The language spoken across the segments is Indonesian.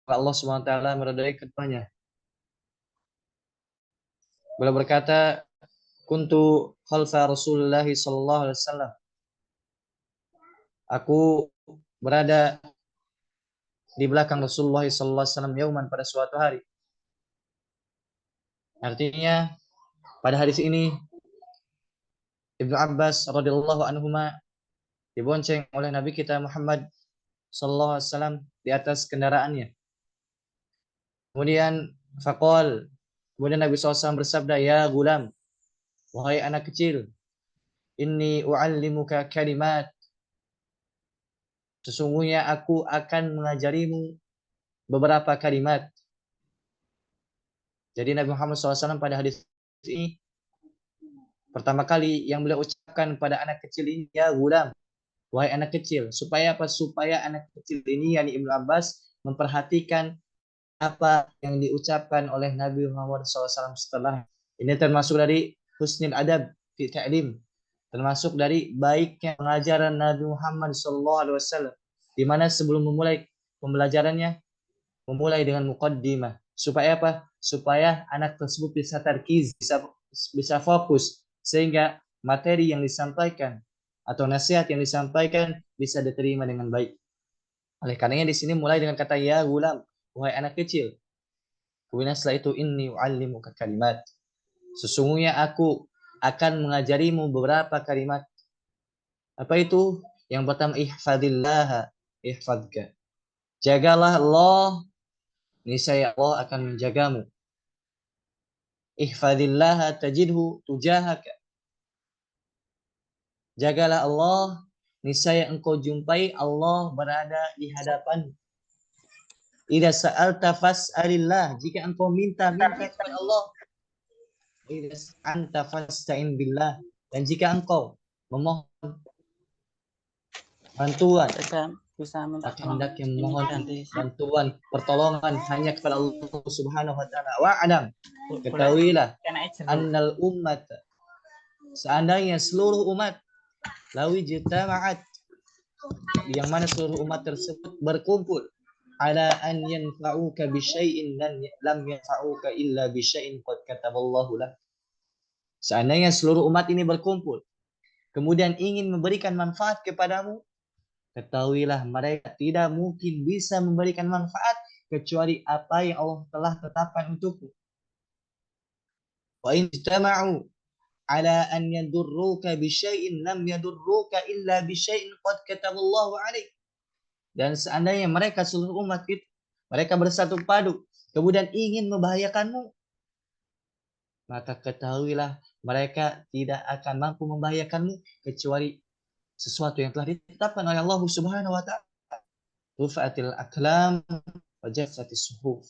Allah SWT meridai keduanya. Beliau berkata, kuntu khalfa Rasulullah sallallahu alaihi wasallam. Aku berada di belakang Rasulullah sallallahu alaihi wasallam yauman pada suatu hari. Artinya pada hadis ini Ibnu Abbas radhiyallahu anhuma dibonceng oleh Nabi kita Muhammad sallallahu alaihi wasallam di atas kendaraannya. Kemudian Nabi SAW bersabda, ya gulam, wahai anak kecil, inni u'allimuka kalimat. Sesungguhnya aku akan mengajarimu beberapa kalimat. Jadi Nabi Muhammad SAW pada hadis ini pertama kali yang beliau ucapkan pada anak kecil ini, ya gulam, wahai anak kecil. Supaya apa? Supaya anak kecil ini, yakni Ibnu Abbas, memperhatikan apa yang diucapkan oleh Nabi Muhammad SAW setelah. Ini termasuk dari husnul adab fi ta'lim, termasuk dari baiknya pengajaran Nabi Muhammad SAW, di mana sebelum memulai pembelajarannya memulai dengan muqaddimah. Supaya apa? Supaya anak tersebut bisa tarkiz, bisa fokus, sehingga materi yang disampaikan atau nasihat yang disampaikan bisa diterima dengan baik. Oleh karenanya di sini mulai dengan kata ya gulam, wahai anak kecil. Kemudian setelah itu inni u'allimuka kalimat. Sesungguhnya aku akan mengajarimu beberapa kalimat. Apa itu? Yang pertama, ihfadillah ihfadka. Jagalah Allah, niscaya Allah akan menjagamu. Ihfadillah tajidhu tujahaka. Jagalah Allah, niscaya engkau jumpai Allah berada di hadapan. Idza sa'alta fas'alillah, jika engkau minta kepada Allah. Idza anta fasta'in billah, dan jika engkau memohon bantuan, bisa minta hendaknya memohon bantuan, pertolongan hanya kepada Allah Subhanahu wa taala. Wa'lam, ketahuilah annal ummat, seandainya seluruh umat, lawi jitama'at, yang mana seluruh umat tersebut berkumpul, ala an yanfa'uka bi syai'in lam yanfa'uka illa bi syai'in qad kataballahu lak. Seandainya seluruh umat ini berkumpul kemudian ingin memberikan manfaat kepadamu, ketahuilah mereka tidak mungkin bisa memberikan manfaat kecuali apa yang Allah telah tetapkan untukmu. Wa in jama'u ala an yadurruka bi syai'in lam yadurruka illa bi syai'in qad kataballahu 'alaik. Dan seandainya mereka seluruh umat itu mereka bersatu padu kemudian ingin membahayakanmu, maka ketahuilah mereka tidak akan mampu membahayakanmu kecuali sesuatu yang telah ditetapkan oleh Allah Subhanahu wa taala. Rufa'atil aqlam wa jaffatis suhuf.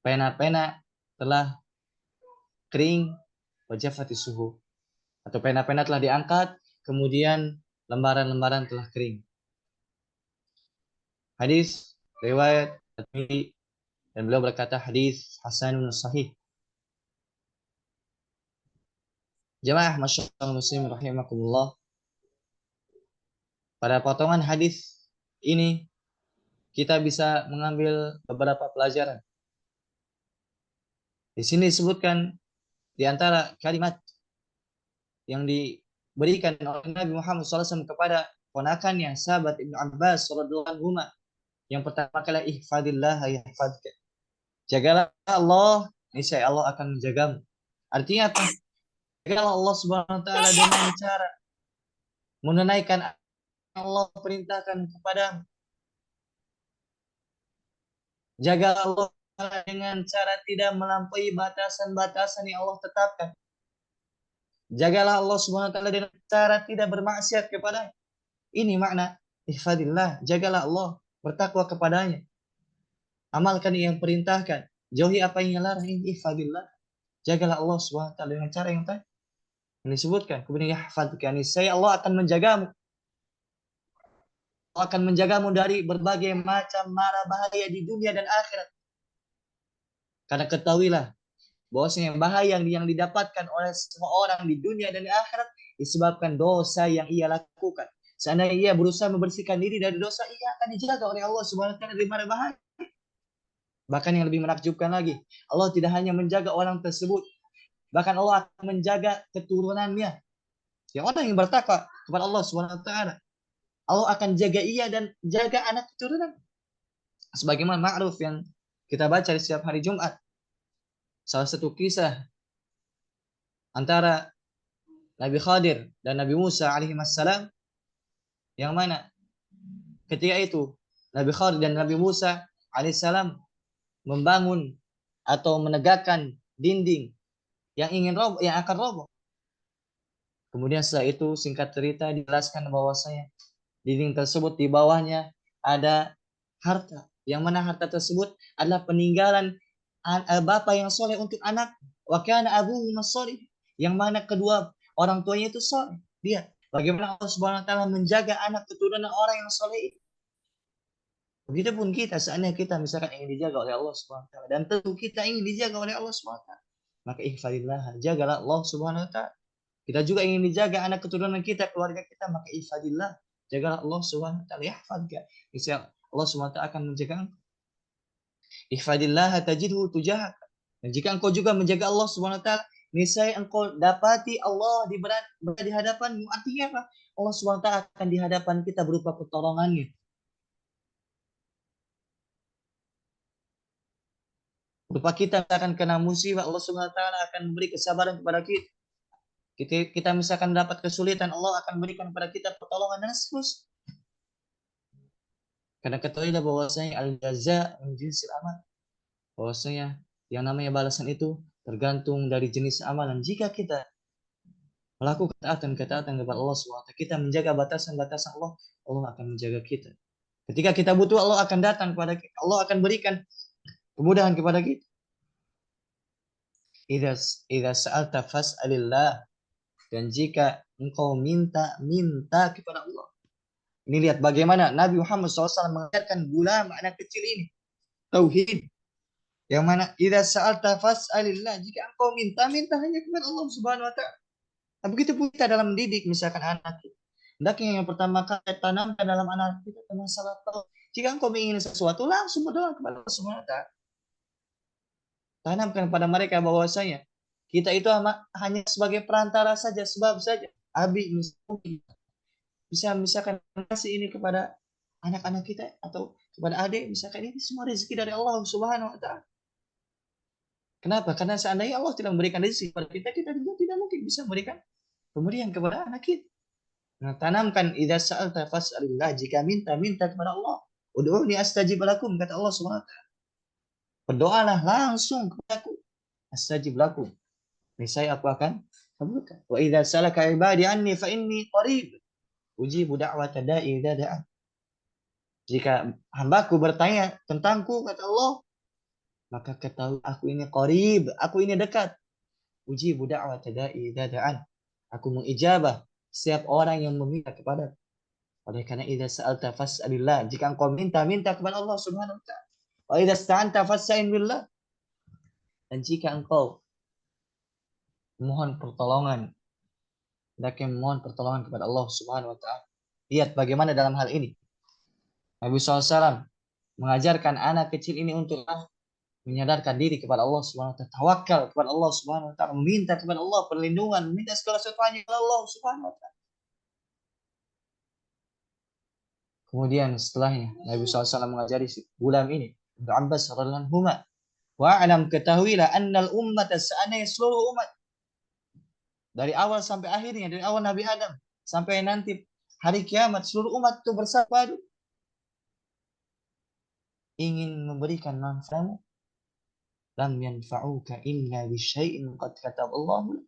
Pena-pena telah kering, wa jaffatis suhuf. Atau pena-pena telah diangkat, kemudian lembaran-lembaran telah kering. Hadis riwayat At-Tirmidzi, dan beliau berkata hadis hasanun sahih. Jamaah masyaallah muslim rahimakumullah. Pada potongan hadis ini kita bisa mengambil beberapa pelajaran. Di sini disebutkan di antara kalimat yang diberikan oleh Nabi Muhammad SAW kepada ponakannya sahabat Ibnu Abbas radhiyallahu anhu. Yang pertama kali ihfadillah yahfadka. Jagalah Allah, niscaya Allah akan menjagamu. Artinya apa? Jagalah Allah Subhanahu wa taala dengan cara menunaikan Allah perintahkan kepadamu. Jagalah Allah dengan cara tidak melampaui batasan-batasan yang Allah tetapkan. Jagalah Allah Subhanahu wa taala dengan cara tidak bermaksiat kepadanya. Ini makna ihfadillah, jagalah Allah, bertakwa kepadanya. Amalkan yang perintahkan, jauhi apa yang larang. Ihfadillah, jagalah Allah Subhanahu wa taala dengan cara yang tadi yang disebutkan. Kemudian yahfadka, niscaya Allah akan menjagamu. Allah akan menjagamu dari berbagai macam mara bahaya di dunia dan akhirat. Karena ketahuilah bahwasanya bahaya yang didapatkan oleh semua orang di dunia dan di akhirat disebabkan dosa yang ia lakukan. Seandainya ia berusaha membersihkan diri dari dosa, ia akan dijaga oleh Allah Subhanahu wa taala dari mara bahaya. Bahkan yang lebih menakjubkan lagi, Allah tidak hanya menjaga orang tersebut, bahkan Allah akan menjaga keturunannya. Yang orang yang bertakwa kepada Allah Subhanahu wa taala, Allah akan jaga ia dan jaga anak keturunan. Sebagaimana ma'ruf yang kita baca di setiap hari Jumat. Salah satu kisah antara Nabi Khadir dan Nabi Musa alaihi wassalam, yang mana ketika itu Nabi Khadir dan Nabi Musa alaihissalam membangun atau menegakkan dinding yang ingin roboh, yang akan roboh. Kemudian setelah itu singkat cerita dijelaskan bahwasanya dinding tersebut di bawahnya ada harta, yang mana harta tersebut adalah peninggalan bapak yang soleh untuk anak. Wa kana abuhuma sholih, yang mana kedua orang tuanya itu soleh. Dia bagaimana Allah Subhanahu wa taala menjaga anak keturunan orang yang soleh. Begitupun kita, seandainya kita misalkan ingin dijaga oleh Allah Subhanahu wa taala, dan tentu kita ingin dijaga oleh Allah Subhanahu wa taala, maka ihfadillah, jagalah Allah Subhanahu wa taala. Kita juga ingin dijaga anak keturunan kita, keluarga kita, maka ihfadillah, jagalah Allah Subhanahu wa taala. Yahfadka, insya Allah Subhanahu wa taala akan menjaga engkau. Ihfadillah tajidhu tujahak. Dan jika engkau juga menjaga Allah Subhanahu wa taala, niscaya engkau dapati Allah berada di hadapanmu. Artinya apa? Allah Subhanahu wa taala akan di hadapan kita berupa pertolongannya. Berupa kita akan kena musibah, Allah Subhanahu wa taala akan memberi kesabaran kepada kita. Kita misalkan dapat kesulitan, Allah akan berikan kepada kita pertolongan dan seterusnya. Karena ketahuilah bahwasanya al-jaza min jinsil amal. Bahwasanya yang namanya balasan itu tergantung dari jenis amalan. Jika kita melakukan ketaatan kepada Allah SWT, kita menjaga batasan-batasan Allah, Allah akan menjaga kita. Ketika kita butuh, Allah akan datang kepada kita. Allah akan berikan kemudahan kepada kita. Idza sa'alta fas'alillah. Dan jika engkau minta kepada Allah. Ini lihat bagaimana Nabi Muhammad SAW mengajarkan gulam, anak kecil ini tauhid. Yang mana idza sa'alta fas'alillah, jika engkau minta hanya kepada Allah Subhanahu wa taala. Nah, begitu pun kita dalam mendidik misalkan anak kita. Hendaknya yang pertama kali tanamkan dalam anak kita masalah tauhid. Jika engkau ingin sesuatu, langsung berdoa kepada Allah Subhanahu wa taala. Tanamkan pada mereka bahwasanya kita itu hanya sebagai perantara saja, sebab saja. Abi bisa misalkan kasih ini kepada anak-anak kita atau kepada adik, misalkan ini semua rezeki dari Allah Subhanahu wa taala. Kenapa? Karena seandainya Allah tidak memberikan rezeki kepada kita, kita juga tidak mungkin bisa memberikan pemberian kepada anak kita. Nah, tanamkan idza sa'alta fas'alillah, jika minta kepada Allah. Ud'uni astajib lakum, kata Allah Subhanahu wa taala. Berdoalah langsung kepadaku, astajib lakum. Niscaya aku akan kabulkan. Wa idza salaka ibadi anni fa inni qarib ujibu da'wata da'i idza da'an. Jika hambaku bertanya tentangku, kata Allah, maka ketahui aku ini qarib, aku ini dekat. Ujibu da'wata da'i idza da'an. Aku mengijabah setiap orang yang meminta kepada. Oleh karena idza sa'alta fas'alillah, jika engkau minta kepada Allah Subhanahu wa taala. Wa idza ista'anta fasta'in billah. Dan jika engkau mohon pertolongan, hendaknya memohon pertolongan kepada Allah Subhanahu wa taala. Lihat bagaimana dalam hal ini Nabi SAW mengajarkan anak kecil ini untuk menyadarkan diri kepada Allah Subhanahu wa taala, tawakal kepada Allah Subhanahu wa taala, meminta kepada Allah perlindungan, meminta segala sesuatu hanya kepada Allah Subhanahu wa taala. Kemudian setelahnya Nabi SAW mengajari si gulam ini, Ibnu Abbas radhiyallahu anhu, wa'lam, ketahuilah annal ummata, seandainya seluruh umat dari awal sampai akhirnya, dari awal Nabi Adam sampai nanti hari kiamat, seluruh umat itu bersatu ingin memberikan manfaatmu, lam yanfa'uka illa bisyai'in qad kataballahu.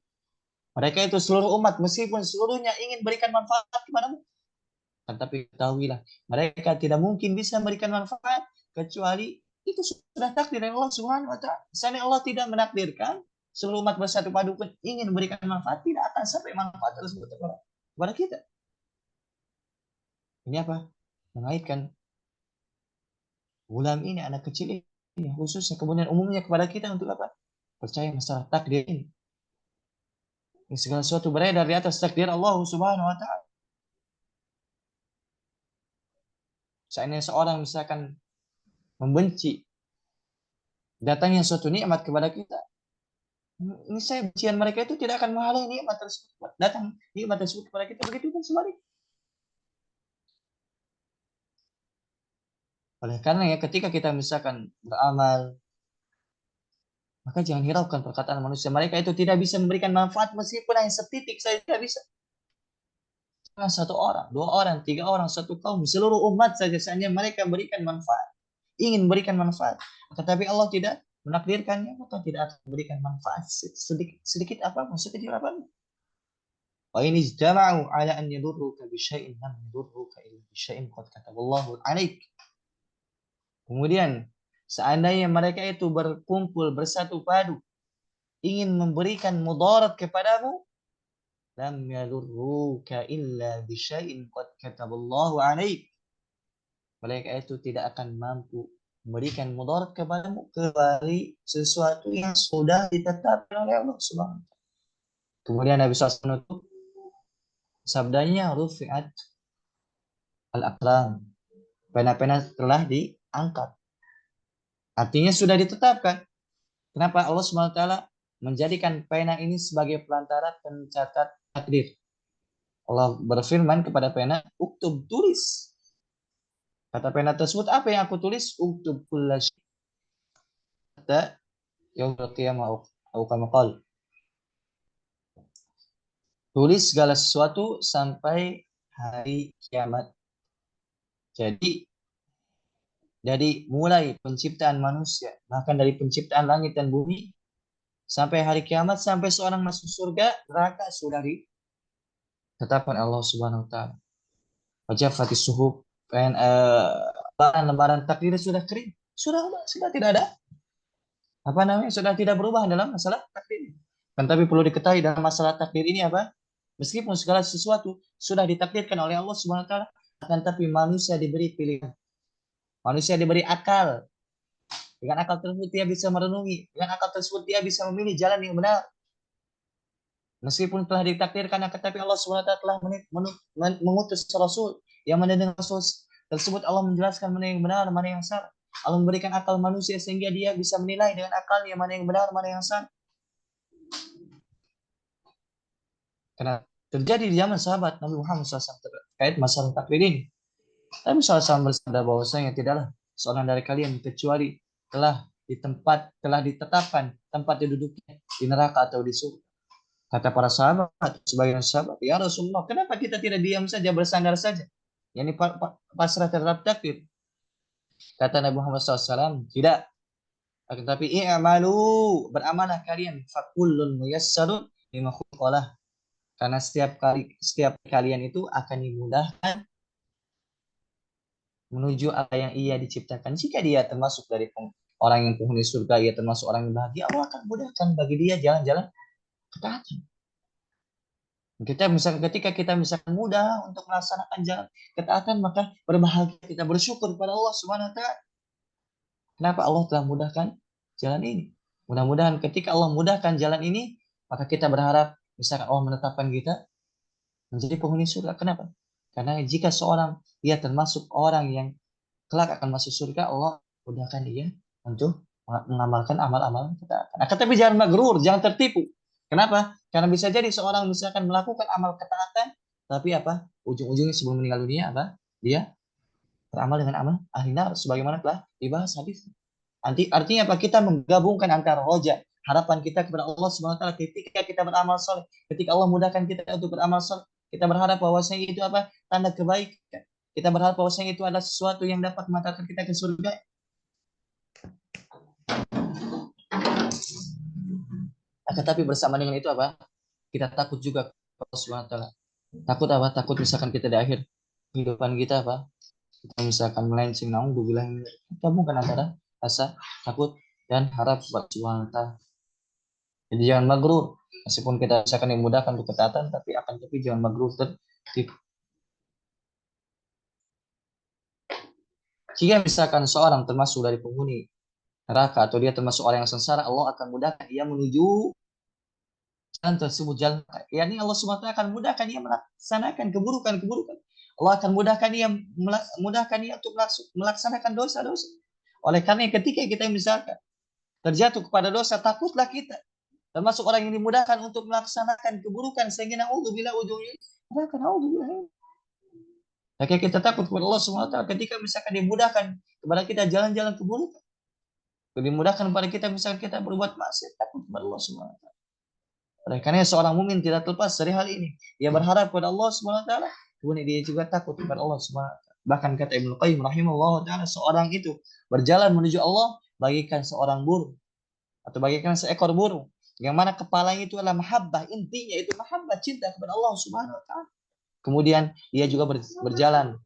Mereka itu seluruh umat, meskipun seluruhnya ingin berikan manfaat kepadamu, tetapi ketahuilah mereka tidak mungkin bisa memberikan manfaat kecuali itu sudah takdir dari Allah Subhanahu wa taala. Seandainya Allah tidak menakdirkan seluruh umat bersatu padu pun ingin memberikan manfaat, tidak akan sampai manfaat tersebut kepada kita. Ini apa? Mengaitkan gulam ini, anak kecil ini khususnya, kemudian umumnya kepada kita untuk apa? Percaya masalah takdir ini. Segala sesuatu beredar di atas takdir Allah Subhanahu wa taala. Seandainya seorang misalkan membenci datangnya suatu nikmat kepada kita, ini saya bencian mereka itu tidak akan menghalangi nikmat tersebut datang, nikmat tersebut kepada kita. Begitu pun sebaliknya. Oleh karena ya, ketika kita misalkan beramal, maka jangan hiraukan perkataan manusia. Mereka itu tidak bisa memberikan manfaat meskipun hanya setitik saja tidak bisa. Satu orang, dua orang, tiga orang, satu kaum, seluruh umat saja seandainya mereka berikan manfaat, ingin memberikan manfaat, tetapi Allah tidak menakdirkannya, maka tidak akan memberikan manfaat sedikit apapun, sekecil apapun. Wa in ijtama'u ala an yadurruka bi syai'in lam yadurruka illa bi syai'in qad kataballahu 'alaik. Kemudian seandainya mereka itu berkumpul bersatu padu ingin memberikan mudarat kepadamu, lam yadurruka illa bi syai'in qad kataballahu 'alaik. Mereka itu tidak akan mampu memberikan mudarat kepadamu kecuali sesuatu yang sudah ditetapkan oleh Allah Subhanahu wa taala. Kemudian Nabi SAW menutup sabdanya, rufi'at al-aqlam. Pena-pena telah diangkat. Artinya sudah ditetapkan. Kenapa Allah Subhanahu wa taala menjadikan pena ini sebagai pelantara pencatat takdir? Allah berfirman kepada pena, uktub, tulis. Kata pena tersebut, apa yang aku tulis? Uktub kulla syai'in yaumil qiyamah atau kama qala. Tulis segala sesuatu sampai hari kiamat. Jadi dari mulai penciptaan manusia, bahkan dari penciptaan langit dan bumi sampai hari kiamat, sampai seorang masuk surga, neraka sudah ditetapkan Allah Subhanahu wa taala. Wajafatis suhuf, lembaran takdir sudah kering, sudah tidak ada apa namanya, sudah tidak berubah dalam masalah takdir. Kan tapi perlu diketahui dalam masalah takdir ini apa? Meskipun segala sesuatu sudah ditakdirkan oleh Allah Subhanahu wa taala, akan tapi manusia diberi pilihan. Manusia diberi akal. Dengan akal tersebut dia bisa merenungi, dengan akal tersebut dia bisa memilih jalan yang benar. Meskipun telah ditakdirkan, akan tapi Allah Subhanahu wa taala telah mengutus rasul yang mendengar rasul tersebut Allah menjelaskan mana yang benar, mana yang salah. Allah memberikan akal manusia sehingga dia bisa menilai dengan akalnya mana yang benar, mana yang salah. Karena terjadi di zaman sahabat Nabi Muhammad SAW terkait masalah takdir ini. Nabi SAW bersabda bahwasanya tidaklah seorang dari kalian kecuali telah ditetapkan tempat duduknya di neraka atau di surga. Kata para sahabat, sebagian sahabat, ya Rasulullah, kenapa kita tidak diam saja, bersandar saja? Yani pasrah terhadap takdir. Kata Nabi Muhammad SAW, tidak. Akan tapi i'malu, beramanah kalian, fakullun muyassarun lima khuliqa. Karena setiap kalian itu akan dimudahkan menuju apa yang ia diciptakan. Jika dia termasuk dari orang yang penghuni surga, ia termasuk orang yang bahagia, Allah akan mudahkan bagi dia jalan-jalan ketaatan. Ketika kita misalkan mudah untuk melaksanakan jalan ketaatan, maka berbahagia kita, bersyukur pada Allah Subhanahu wa taala. Kenapa Allah telah mudahkan jalan ini? Mudah-mudahan ketika Allah mudahkan jalan ini, maka kita berharap misalkan Allah menetapkan kita menjadi penghuni surga. Kenapa? Karena jika seorang dia termasuk orang yang kelak akan masuk surga, Allah mudahkan dia untuk mengamalkan amal-amal ketaatan. Nah, tapi jangan magrur, jangan tertipu. Kenapa? Karena bisa jadi seorang misalkan melakukan amal ketaatan, tapi apa? Ujung-ujungnya sebelum meninggal dunia apa? Dia beramal dengan amal ahli nar, sebagaimana telah dibahas hadis. Artinya apa? Kita menggabungkan antara roja, harapan kita kepada Allah Subhanahu wa taala ketika kita beramal saleh, ketika Allah mudahkan kita untuk beramal saleh, kita berharap bahwasanya itu apa? Tanda kebaikan. Kita berharap bahwasanya itu adalah sesuatu yang dapat mengantarkan kita ke surga. Tetapi bersama dengan itu apa? Kita takut juga kepada Allah Subhanahu wa taala. Takut apa? Takut misalkan kita di akhir kehidupan kita apa? Kita misalkan melenceng, naudzubillah, kita bukan antara rasa takut dan harap kepada Subhanahu wa taala. Jadi jangan magrur. Meskipun kita misalkan dimudahkan untuk ketaatan, tapi jangan magrur tertipu. Jika misalkan seorang termasuk dari penghuni neraka atau dia termasuk orang yang sengsara, Allah akan mudahkan dia menuju jalan tersebut, jalan. Yani Allah SWT akan mudahkan dia melaksanakan keburukan-keburukan. Allah akan mudahkan dia untuk melaksanakan dosa-dosa. Oleh karena ketika kita misalkan terjatuh kepada dosa, takutlah kita. Termasuk orang yang dimudahkan untuk melaksanakan keburukan sehingga naudzubillah ujungnya. Maka naudzubillah. Maka kita takut kepada Allah SWT ketika misalkan dimudahkan kepada kita jalan-jalan keburukan. Dimudahkan kepada kita misalkan kita berbuat maksiat, takut kepada Allah SWT. Oleh karena seorang mukmin tidak terlepas dari hal ini. Dia berharap kepada Allah SWT, kemudian dia juga takut kepada Allah SWT. Bahkan kata Ibnu Qayyim rahimahullah ta'ala, seorang itu berjalan menuju Allah bagikan seorang burung atau bagikan seekor burung yang mana kepalanya itu adalah mahabbah, intinya itu mahabbah, cinta kepada Allah Subhanahu wa taala. Kemudian dia juga berjalan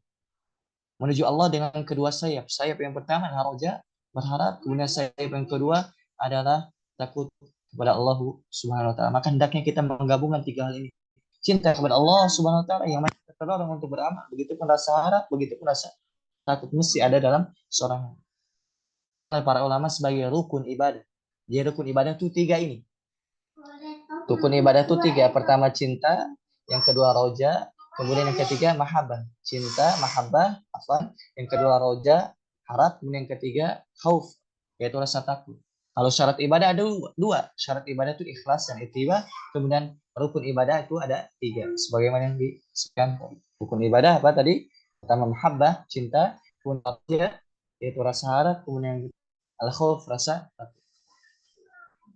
menuju Allah dengan kedua sayap. Sayap yang pertama haroja, berharap, kemudian sayap yang kedua adalah takut kepada Allah Subhanahu wa taala. Maka hendaknya kita menggabungkan tiga hal ini. Cinta kepada Allah Subhanahu wa taala yang mana terdorong untuk beramal, begitu pun rasa harap, begitu pun rasa takut mesti ada dalam seorang para ulama sebagai rukun ibadah. Jadi rukun ibadah itu tiga ini. Rukun ibadah itu tiga. Pertama cinta, yang kedua roja, kemudian yang ketiga mahabbah. Cinta, mahabbah, yang kedua roja, harap, kemudian yang ketiga khauf, yaitu rasa takut. Kalau syarat ibadah ada dua. Syarat ibadah itu ikhlas dan ittiba. Kemudian rukun ibadah itu ada tiga. Sebagaimana yang disebutkan rukun ibadah apa tadi? Pertama mahabbah, cinta, kemudian roja, yaitu rasa harap, kemudian al-khauf, rasa takut.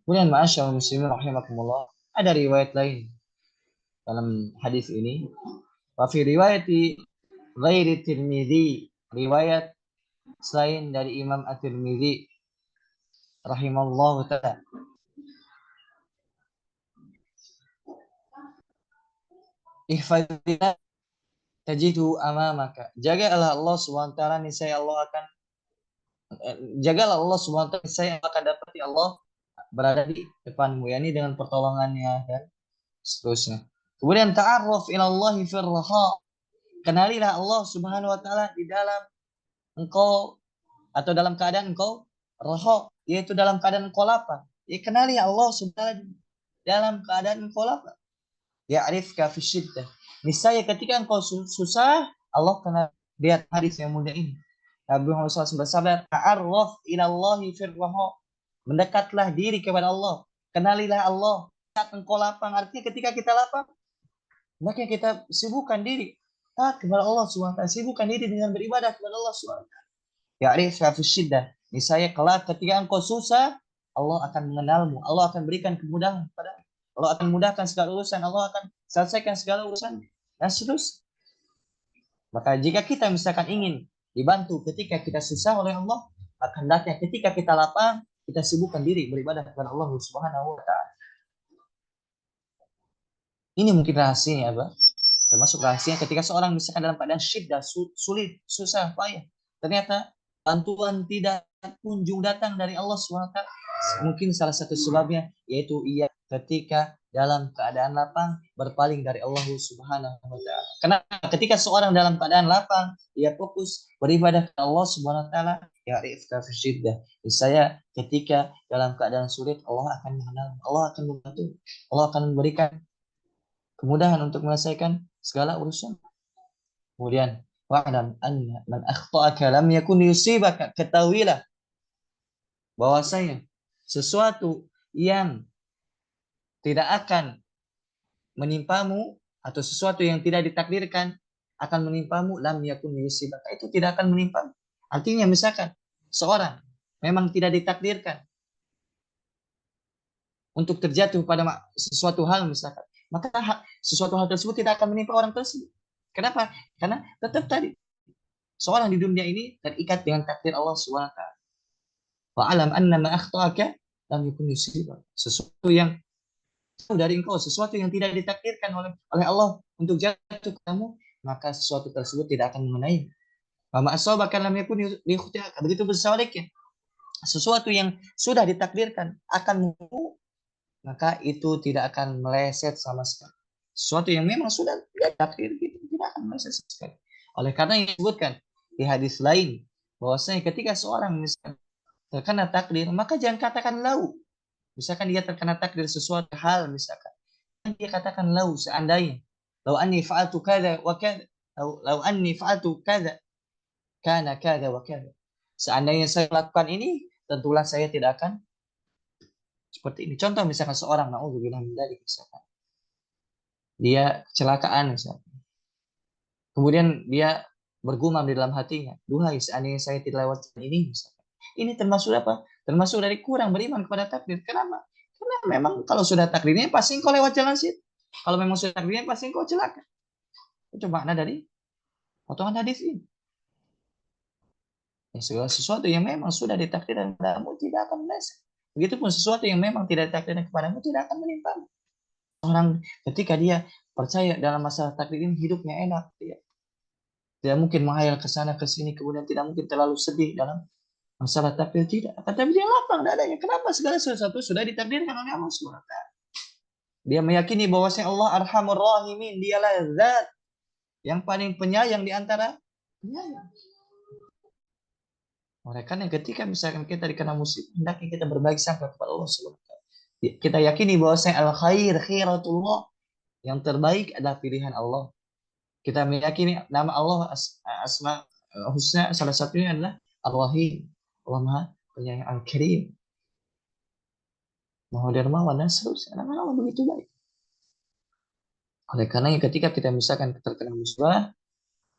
Kemudian ma'asyarul muslimin rahimakumullah, ada riwayat lain dalam hadis ini. Wa fi riwayati ghairi Tirmidzi, riwayat selain dari Imam At-Tirmidzi rahimallahu ta'ala. Ihfazillah tajidu amamaka. Jagalah Allah Subhanahu wa taala, niscaya Allah akan jagalah Allah Subhanahu wa taala, niscaya akan dapati Allah berada di depanmu, yakni dengan pertolongannya dan seterusnya. Kemudian ta'arruf ila Allah fir raha. Kenalilah Allah Subhanahu wa taala di dalam engkau atau dalam keadaan engkau raha, yaitu dalam keadaan engkau lapar. Ya, kenali Allah Subhanahu wa taala dalam keadaan engkau lapar. Ya'rifka fi syiddah. Niscaya ketika engkau susah, Allah kenal. Lihat hadis yang mulia ini. Nabi Muhammad SAW bersabda, ta'arruf ila Allah fir raha. Mendekatlah diri kepada Allah. Kenalilah Allah saat engkau lapang. Artinya ketika kita lapang, maka kita sibukkan diri kepada Allah SWT. Sibukkan diri dengan beribadah kepada Allah SWT. Ya'rifka fi syiddah. Niscaya kelak ketika engkau susah, Allah akan mengenalmu. Allah akan berikan kemudahan kepada Allah, akan mudahkan segala urusan. Allah akan selesaikan segala urusan. Dan seterusnya. Maka jika kita misalkan ingin dibantu ketika kita susah oleh Allah, maka hendaknya ketika kita lapang, kita sibukkan diri beribadah kepada Allah Subhanahu wa taala. Ini mungkin rahasianya, apa? Termasuk rahasianya ketika seorang misalkan dalam keadaan syiddah, sulit, susah, payah. Ternyata bantuan tidak kunjung datang dari Allah Subhanahu wa taala. Mungkin salah satu sebabnya yaitu ia ketika dalam keadaan lapang berpaling dari Allah Subhanahu wa taala. Karena ketika seorang dalam keadaan lapang, ia fokus beribadah kepada Allah Subhanahu wa taala, ya'rifka fi syiddah. Saya ketika dalam keadaan sulit, Allah akan mengenal, Allah akan membantu, Allah akan memberikan kemudahan untuk menyelesaikan segala urusan. Kemudian wa'lam anna man akhta'aka lam yakun yusibaka. Ketahuilah bahwasanya sesuatu yang tidak akan menimpamu atau sesuatu yang tidak ditakdirkan akan menimpamu, lam yakun yusibaka, itu tidak akan menimpamu. Artinya misalkan seorang memang tidak ditakdirkan untuk terjatuh pada sesuatu hal misalkan, maka sesuatu hal tersebut tidak akan menimpa orang tersebut. Kenapa? Karena tetap tadi seorang di dunia ini terikat dengan takdir Allah SWT. Wa'alam anna ma akhta'aka lam yakun yusibaka. Sesuatu yang dari engkau, sesuatu yang tidak ditakdirkan oleh Allah untuk jatuh ke kamu, maka sesuatu tersebut tidak akan mengenai. Mama asabaka lam yakun liyukhti'aka. Begitu sebaliknya, sesuatu yang sudah ditakdirkan akan maka itu tidak akan meleset sama sekali. Sesuatu yang memang sudah ditakdir gitu, tidak akan meleset sama sekali. Oleh karena yang disebutkan di hadis lain bahwasanya ketika seorang misalkan terkena takdir, maka jangan katakan lau. Misalkan dia terkena takdir sesuatu hal, misalkan dia katakan lau, seandainya lau anni fa'altu kada wa kada, lau anni fa'altu kadza kana kadza wa kadza. Seandainya saya lakukan ini, tentulah saya tidak akan seperti ini. Contoh misalkan seorang, naudzubillah min dzalik, misalkan dia kecelakaan misalkan. Kemudian dia bergumam di dalam hatinya, duhai seandainya saya tidak lewat jalan ini misalkan. Ini termasuk apa? Termasuk dari kurang beriman kepada takdir. Kenapa? Karena memang kalau sudah takdirnya pasti engkau lewat jalan situ. Kalau memang sudah takdirnya pasti engkau celaka. Itu makna dari potongan hadis ini. Ya, segala sesuatu yang memang sudah ditakdirkan kepadamu tidak akan meleset. Begitupun sesuatu yang memang tidak ditakdirkan kepadamu tidak akan menimpa. Orang ketika dia percaya dalam masalah takdir ini hidupnya enak, dia tidak mungkin menghayal ke sana ke sini, kemudian tidak mungkin terlalu sedih dalam masalah takdir, tidak. Tapi dia lapang dadanya. Kenapa segala sesuatu sudah ditakdirkan oleh Allah SWT? Dia meyakini bahwasanya Allah Arhamur Rahimin, dialah zat yang paling penyayang di antara penyayang. Oleh karena ketika misalkan kita dikena musibah, hendaknya kita berbaik sangka kepada Allah SWT. Kita yakini bahwasanya al-khair khairatullah, yang terbaik adalah pilihan Allah. Kita meyakini nama Allah asma husna, salah satunya adalah Ar-Rahim. Allah Maha Penyayang, Al-Karim, Maha Dermawan, dan seterusnya. Nama Allah begitu baik. Oleh karena ketika kita misalkan terkena musibah,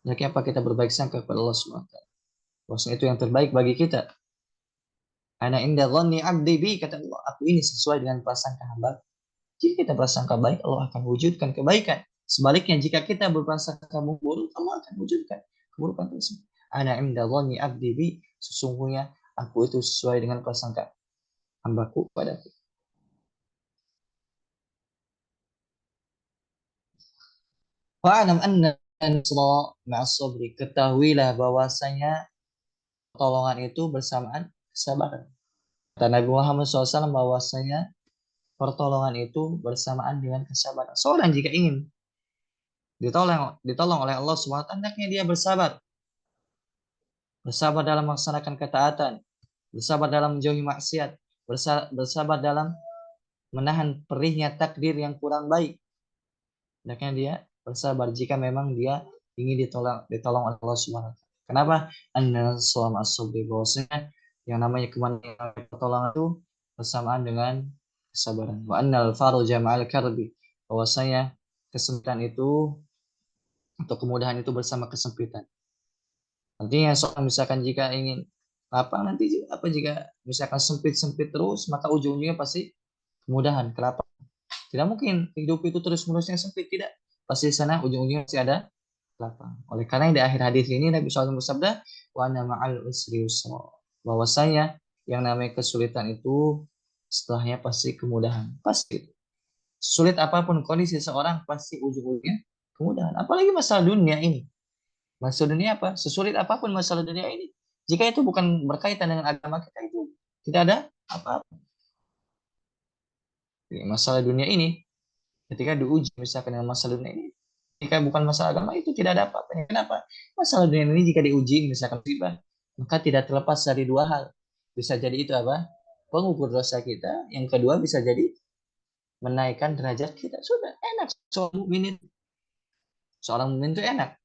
hendaknya apa, kita berbaik sangka kepada Allah SWT. Bahwasanya itu yang terbaik bagi kita. Ana inda dhanni 'abdi bi, kata Allah, aku ini sesuai dengan prasangka hamba. Jika kita berprasangka baik, Allah akan wujudkan kebaikan. Sebaliknya jika kita berprasangka buruk, Allah akan wujudkan keburukan tersebut. Ana inda dhanni 'abdi bi, sesungguhnya aku itu sesuai dengan prasangka hambaku padaku. Fa'alam anna nasra ma'as sabri, ketahuilah bahwasanya pertolongan itu bersamaan kesabaran. Kata Nabi Muhammad SAW bahwasanya pertolongan itu bersamaan dengan kesabaran. Seorang jika ingin ditolong oleh Allah SWT, hendaknya dia bersabar. Bersabar dalam melaksanakan ketaatan, bersabar dalam menjauhi maksiat, bersabar dalam menahan perihnya takdir yang kurang baik. Hendaknya dia bersabar jika memang dia ingin ditolong oleh Allah SWT. Kenapa? Anna suama as-sabri, bahwasanya yang namanya kemandirian pertolongan itu bersamaan dengan kesabaran. Wa annal faruja ma'al karbi, bahwasanya kesempitan itu atau kemudahan itu bersama kesempitan. Artinya soal misalkan jika ingin lapang, nanti apa jika misalkan sempit terus, maka ujung-ujungnya pasti kemudahan. Kenapa? Tidak mungkin hidup itu terus-menerusnya sempit, tidak. Pasti di sana ujung-ujungnya masih ada lapang. Oleh karena di akhir hadis ini Nabi SAW bersabda, wa anna ma'al usri yusra, bahwasanya yang namanya kesulitan itu setelahnya pasti kemudahan. Pasti. Sulit apapun kondisi seorang, pasti ujung-ujungnya kemudahan. Apalagi masalah dunia ini. Masalah dunia apa? Sesulit apapun masalah dunia ini, jika itu bukan berkaitan dengan agama kita, itu tidak ada apa-apa. Masalah dunia ini, ketika diuji misalkan dengan masalah dunia ini, jika bukan masalah agama, itu tidak ada apa-apanya. Kenapa? Masalah dunia ini jika diuji misalkan musibah, maka tidak terlepas dari dua hal. Bisa jadi itu apa? Pengukur dosa kita. Yang kedua bisa jadi menaikkan derajat kita. Sudah enak. Seorang mukmin itu enak.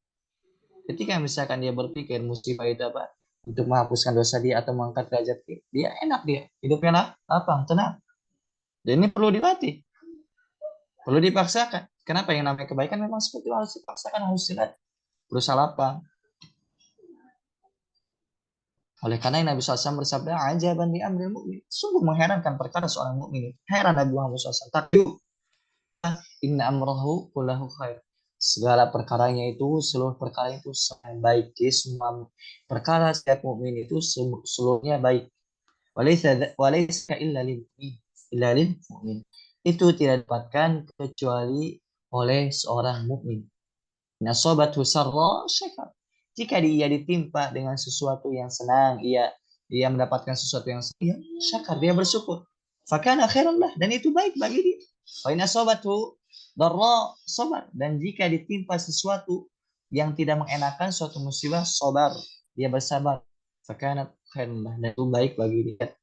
Ketika misalkan dia berpikir musibah itu apa? Untuk menghapuskan dosa dia atau mengangkat derajat dia, enak dia. Hidupnya lah, lapang, tenang. Dan ini perlu dilatih. Perlu dipaksakan. Kenapa? Yang namanya kebaikan memang seperti itu, harus dipaksakan, harus dilatih. Berusaha lapang. Oleh karena Nabi SAW bersabda, ajaban li amril mu'min. Sungguh mengherankan perkara seorang mukmin. Heran Nabi Muhammad SAW. Takjub. Inna amrahu kullahu khair. Segala perkaranya itu, seluruh perkara itu sangat baik. Jadi semua perkara setiap mukmin itu seluruhnya baik. Walaysa illa lil mu'min. Itu tidak dapatkan kecuali oleh seorang mukmin. Nasobatu sarra syakar. Jika dia ditimpa dengan sesuatu yang senang, dia mendapatkan sesuatu yang senang, syakar, dia bersyukur. Fakana khairan lah, dan itu baik bagi dia. Wa in asobatu darra sabar, dan jika ditimpa sesuatu yang tidak mengenakan, suatu musibah, sabar, dia bersabar. Fakana khairan lah, dan itu baik bagi dia.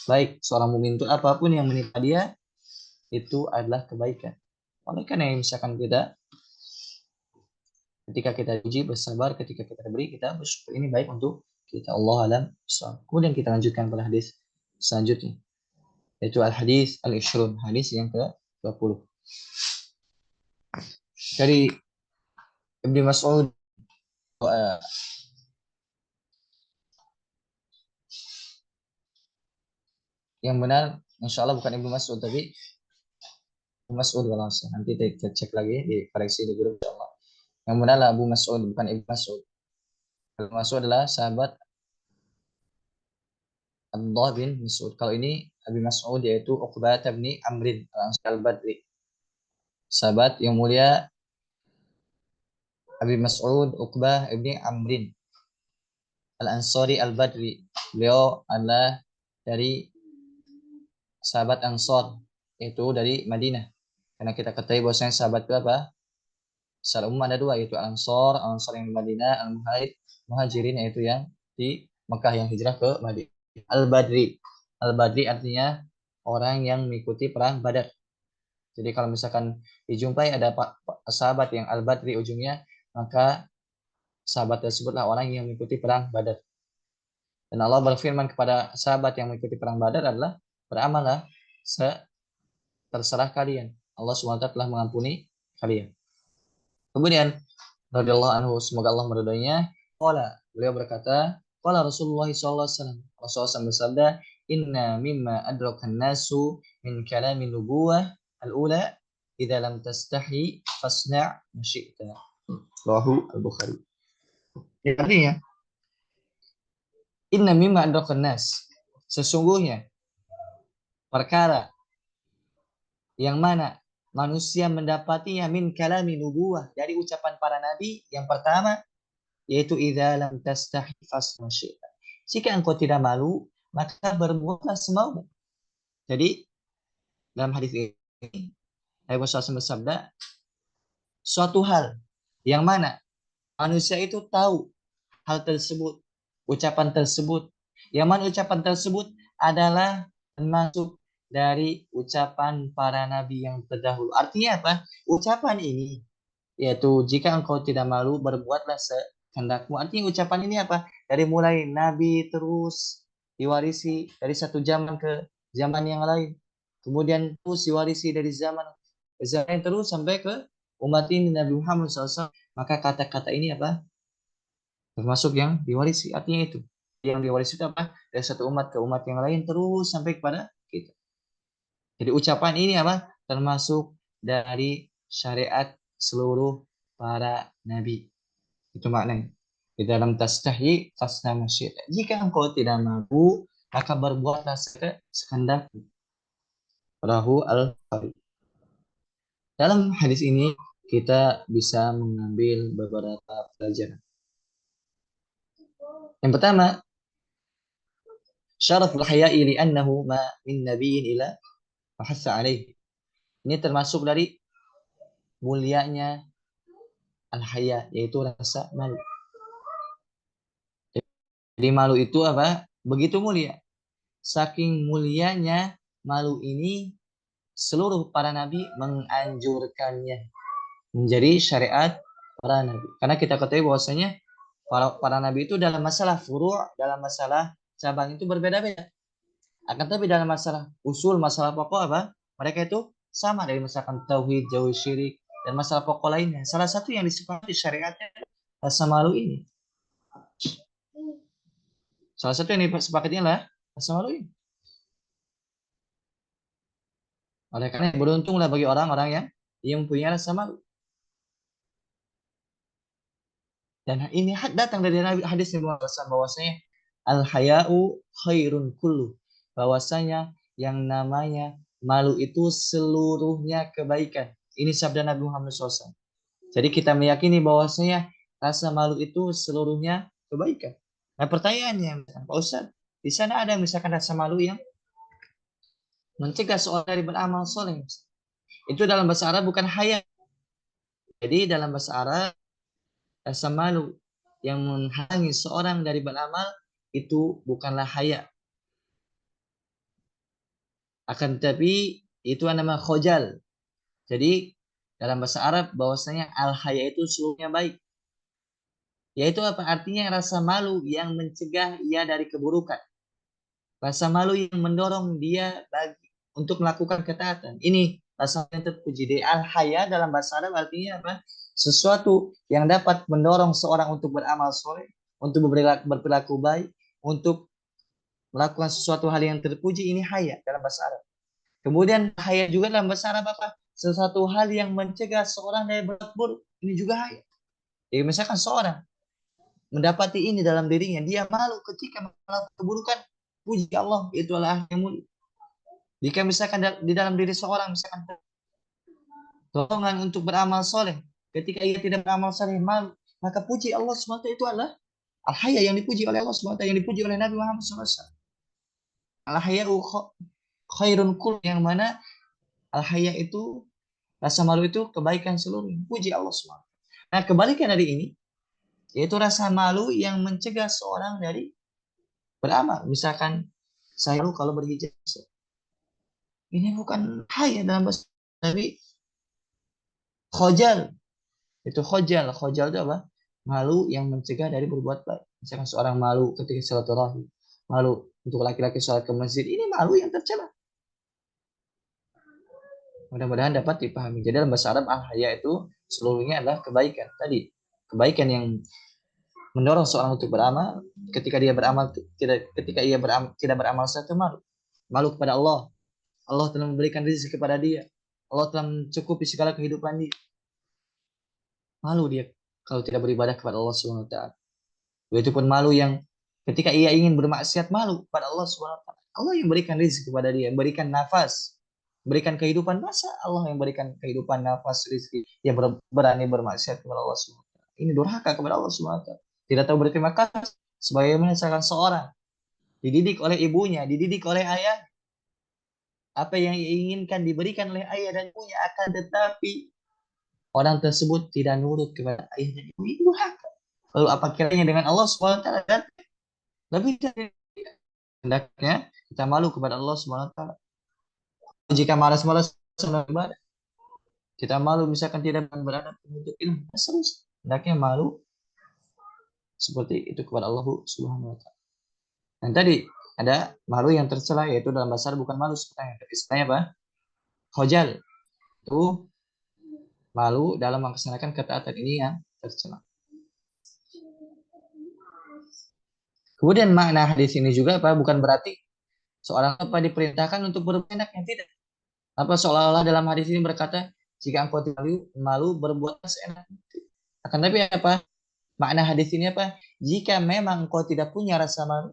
Baik seorang mukmin itu apapun yang menimpa dia itu adalah kebaikan. Oleh karena misalkan kita Ketika kita uji bersabar, ketika kita beri kita bersyukur. Ini baik untuk kita. Allah alam. Kemudian kita lanjutkan pada hadis selanjutnya, yaitu al-hadis al-ishrun, hadis yang ke-20. Dari Ibnu Mas'ud, yang benar insya Allah bukan Ibnu Mas'ud, tapi Ibnu Mas'ud kalau nanti kita cek lagi di koreksi di grup insya Allah. Yang benar adalah Abu Mas'ud, bukan Ibnu Mas'ud. Abu Mas'ud adalah sahabat Abdullah bin Mas'ud. Kalau ini Abu Mas'ud yaitu Uqbah bin Amrin al-Badri, sahabat yang mulia Abi Mas'ud Uqbah ibni Amrin Al-Ansari Al-Badri. Beliau adalah dari sahabat Ansor, yaitu dari Madinah. Karena kita ketahui bahwasanya sahabat itu apa? Secara umum ada dua, yaitu Al-Ansor yang di Madinah, Al-Muhajirin yaitu yang di Mekah yang hijrah ke Madinah. Al-Badri. Al-Badri artinya orang yang mengikuti perang Badar. Jadi kalau misalkan dijumpai ada sahabat yang Al-Badri ujungnya, maka sahabat tersebutlah orang yang mengikuti perang Badar. Dan Allah berfirman kepada sahabat yang mengikuti perang Badar adalah beramallah terserah kalian. Allah SWT telah mengampuni kalian. Kemudian radhiyallahu anhu, semoga Allah meridhoinya, beliau berkata, qala Rasulullah sallallahu alaihi wasallam, Rasulullah SAW bersabda, inna mimma adrakan nasu min kalamin nubuwah al-ula idza lam tastahi fasna' ma syi'ta. Rawahu al-Bukhari. Artinya, inna mimma adrakan nas, sesungguhnya perkara yang mana manusia mendapatinya min kalami nubuwah, dari ucapan para nabi, yang pertama yaitu idza lam tastahi fasna syi'ta. Jika engkau tidak malu, maka berbuatlah semaumu. Jadi dalam hadis ini Nabi Muhammad bersabda, suatu hal yang mana manusia itu tahu hal tersebut, ucapan tersebut, yang mana ucapan tersebut adalah termasuk dari ucapan para nabi yang terdahulu. Artinya apa? Ucapan ini yaitu jika engkau tidak malu, berbuatlah sehendakmu. Artinya ucapan ini apa? Dari mulai nabi terus diwarisi dari satu zaman ke zaman yang lain. Kemudian terus diwarisi dari zaman ke zaman terus sampai ke umat ini Nabi Muhammad SAW. Maka kata-kata ini apa? Termasuk yang diwarisi. Artinya itu. Yang diwarisi itu apa? Dari satu umat ke umat yang lain terus sampai kepada kita. Jadi ucapan ini apa? Termasuk dari syariat seluruh para nabi. Itu maknanya. Di dalam tastahi fasna masyita. Jika engkau tidak mampu, maka berbuatlah sekehendakmu. Rahu al-Bukhari. Dalam hadis ini kita bisa mengambil beberapa pelajaran. Yang pertama, syaraful haya'i li'annahu ma min nabiyyin ila fahassa alaih. Ini termasuk dari mulianya al-haya, yaitu rasa malu. Jadi malu itu apa? Begitu mulia. Saking mulianya malu ini, seluruh para nabi menganjurkannya menjadi syariat para nabi. Karena kita ketahui bahwasanya para nabi itu dalam masalah furu', dalam masalah cabang itu berbeda-beda. Akan tapi dalam masalah usul, masalah pokok apa? Mereka itu sama, dari misalkan tauhid, jauh syirik, dan masalah pokok lainnya. Salah satu yang disepakati syariatnya rasa malu ini. Salah satu yang disepakatinya adalah rasa malu ini. Oleh karena beruntunglah bagi orang-orang yang mempunyai rasa malu. Dan ini datang dari hadis yang bahwasanya al-haya'u khairun kullu. Bahwasanya yang namanya malu itu seluruhnya kebaikan. Ini sabda Nabi Muhammad SAW. Jadi kita meyakini bahwasanya rasa malu itu seluruhnya kebaikan. Nah pertanyaannya, Pak Ustaz, di sana ada misalkan rasa malu yang mencegah seorang dari beramal soleh. Itu dalam bahasa Arab bukan haya. Jadi dalam bahasa Arab, rasa malu yang menghalangi seorang dari beramal itu bukanlah haya. Akan tetapi itu nama khojal. Jadi dalam bahasa Arab bahwasanya al-haya itu seluruhnya baik. Yaitu apa? Artinya rasa malu yang mencegah ia dari keburukan. Rasa malu yang mendorong dia untuk melakukan ketaatan. Ini rasa yang terpuji. Di al-haya dalam bahasa Arab artinya apa? Sesuatu yang dapat mendorong seorang untuk beramal soleh, untuk berperilaku baik, untuk melakukan sesuatu hal yang terpuji. Ini haya dalam bahasa Arab. Kemudian haya juga dalam bahasa Arab apa? Sesuatu hal yang mencegah seorang dari berbuat buruk. Ini juga haya. Jadi misalkan seorang mendapati ini dalam dirinya, dia malu ketika melakukan keburukan, puji Allah, itu adalah yang mulia. Jika misalkan di dalam diri seorang, misalkan dorongan untuk beramal soleh, ketika ia tidak beramal soleh, malu, maka puji Allah SWT itu adalah al-haya yang dipuji oleh Allah SWT, yang dipuji oleh Nabi Muhammad SAW. Al-haya'u khairun kul, yang mana al-haya itu, rasa malu itu kebaikan seluruh. Puji Allah SWT. Nah, kebalikan dari ini, yaitu rasa malu yang mencegah seorang dari beramal. Misalkan saya kalau berhijab, ini bukan haya dalam bahasa, tapi khojal. Itu khojal. Khojal itu apa? Malu yang mencegah dari berbuat baik. Misalkan seorang malu ketika silaturahmi, malu untuk laki-laki sholat ke masjid, ini malu yang tercela. Mudah-mudahan dapat dipahami. Jadi dalam bahasa Arab al-haya itu seluruhnya adalah kebaikan. Tadi kebaikan yang mendorong seorang untuk beramal. Ketika dia beramal ketika ia tidak beramal satu malu. Malu kepada Allah. Allah telah memberikan rezeki kepada dia. Allah telah mencukupi segala kehidupan dia. Malu dia kalau tidak beribadah kepada Allah Subhanahu wa taala. Begitu pun malu yang ketika ia ingin bermaksiat, malu kepada Allah Subhanahu wa taala. Allah yang berikan rezeki kepada dia, berikan nafas, berikan kehidupan. Masa Allah yang berikan kehidupan, nafas, rezeki, yang berani bermaksiat kepada Allah Subhanahu wa taala. Ini durhaka kepada Allah Subhanahu wa taala. Tidak tahu berterima kasih. Sebagaimana seorang dididik oleh ibunya, dididik oleh ayah, apa yang diinginkan diberikan oleh ayah dan ibunya, akan tetapi orang tersebut tidak nurut kepada ayah dan ibu, itu durhaka. Lalu apa kiranya dengan Allah SWT? Dan lebih dari hendaknya kita malu kepada Allah SWT. Jika malas-malas beribadah, kita malu misalkan tidak beradab menuntut ilmu, terus hendaknya malu seperti itu kepada Allah Subhanahu wa taala. Dan tadi ada malu yang tercela, yaitu dalam bahasa bukan malu sebenarnya, tapi istilahnya apa? Khojal. Itu malu dalam melaksanakan ketaatan, ini yang tercela. Kemudian makna hadis ini juga apa? Bukan berarti seorang apa diperintahkan untuk berbuat enaknya, tidak. Apa seolah-olah dalam hadis ini berkata, jika engkau tidak malu berbuat seenaknya. Akan tapi apa? Makna hadis ini apa? Jika memang engkau tidak punya rasa malu,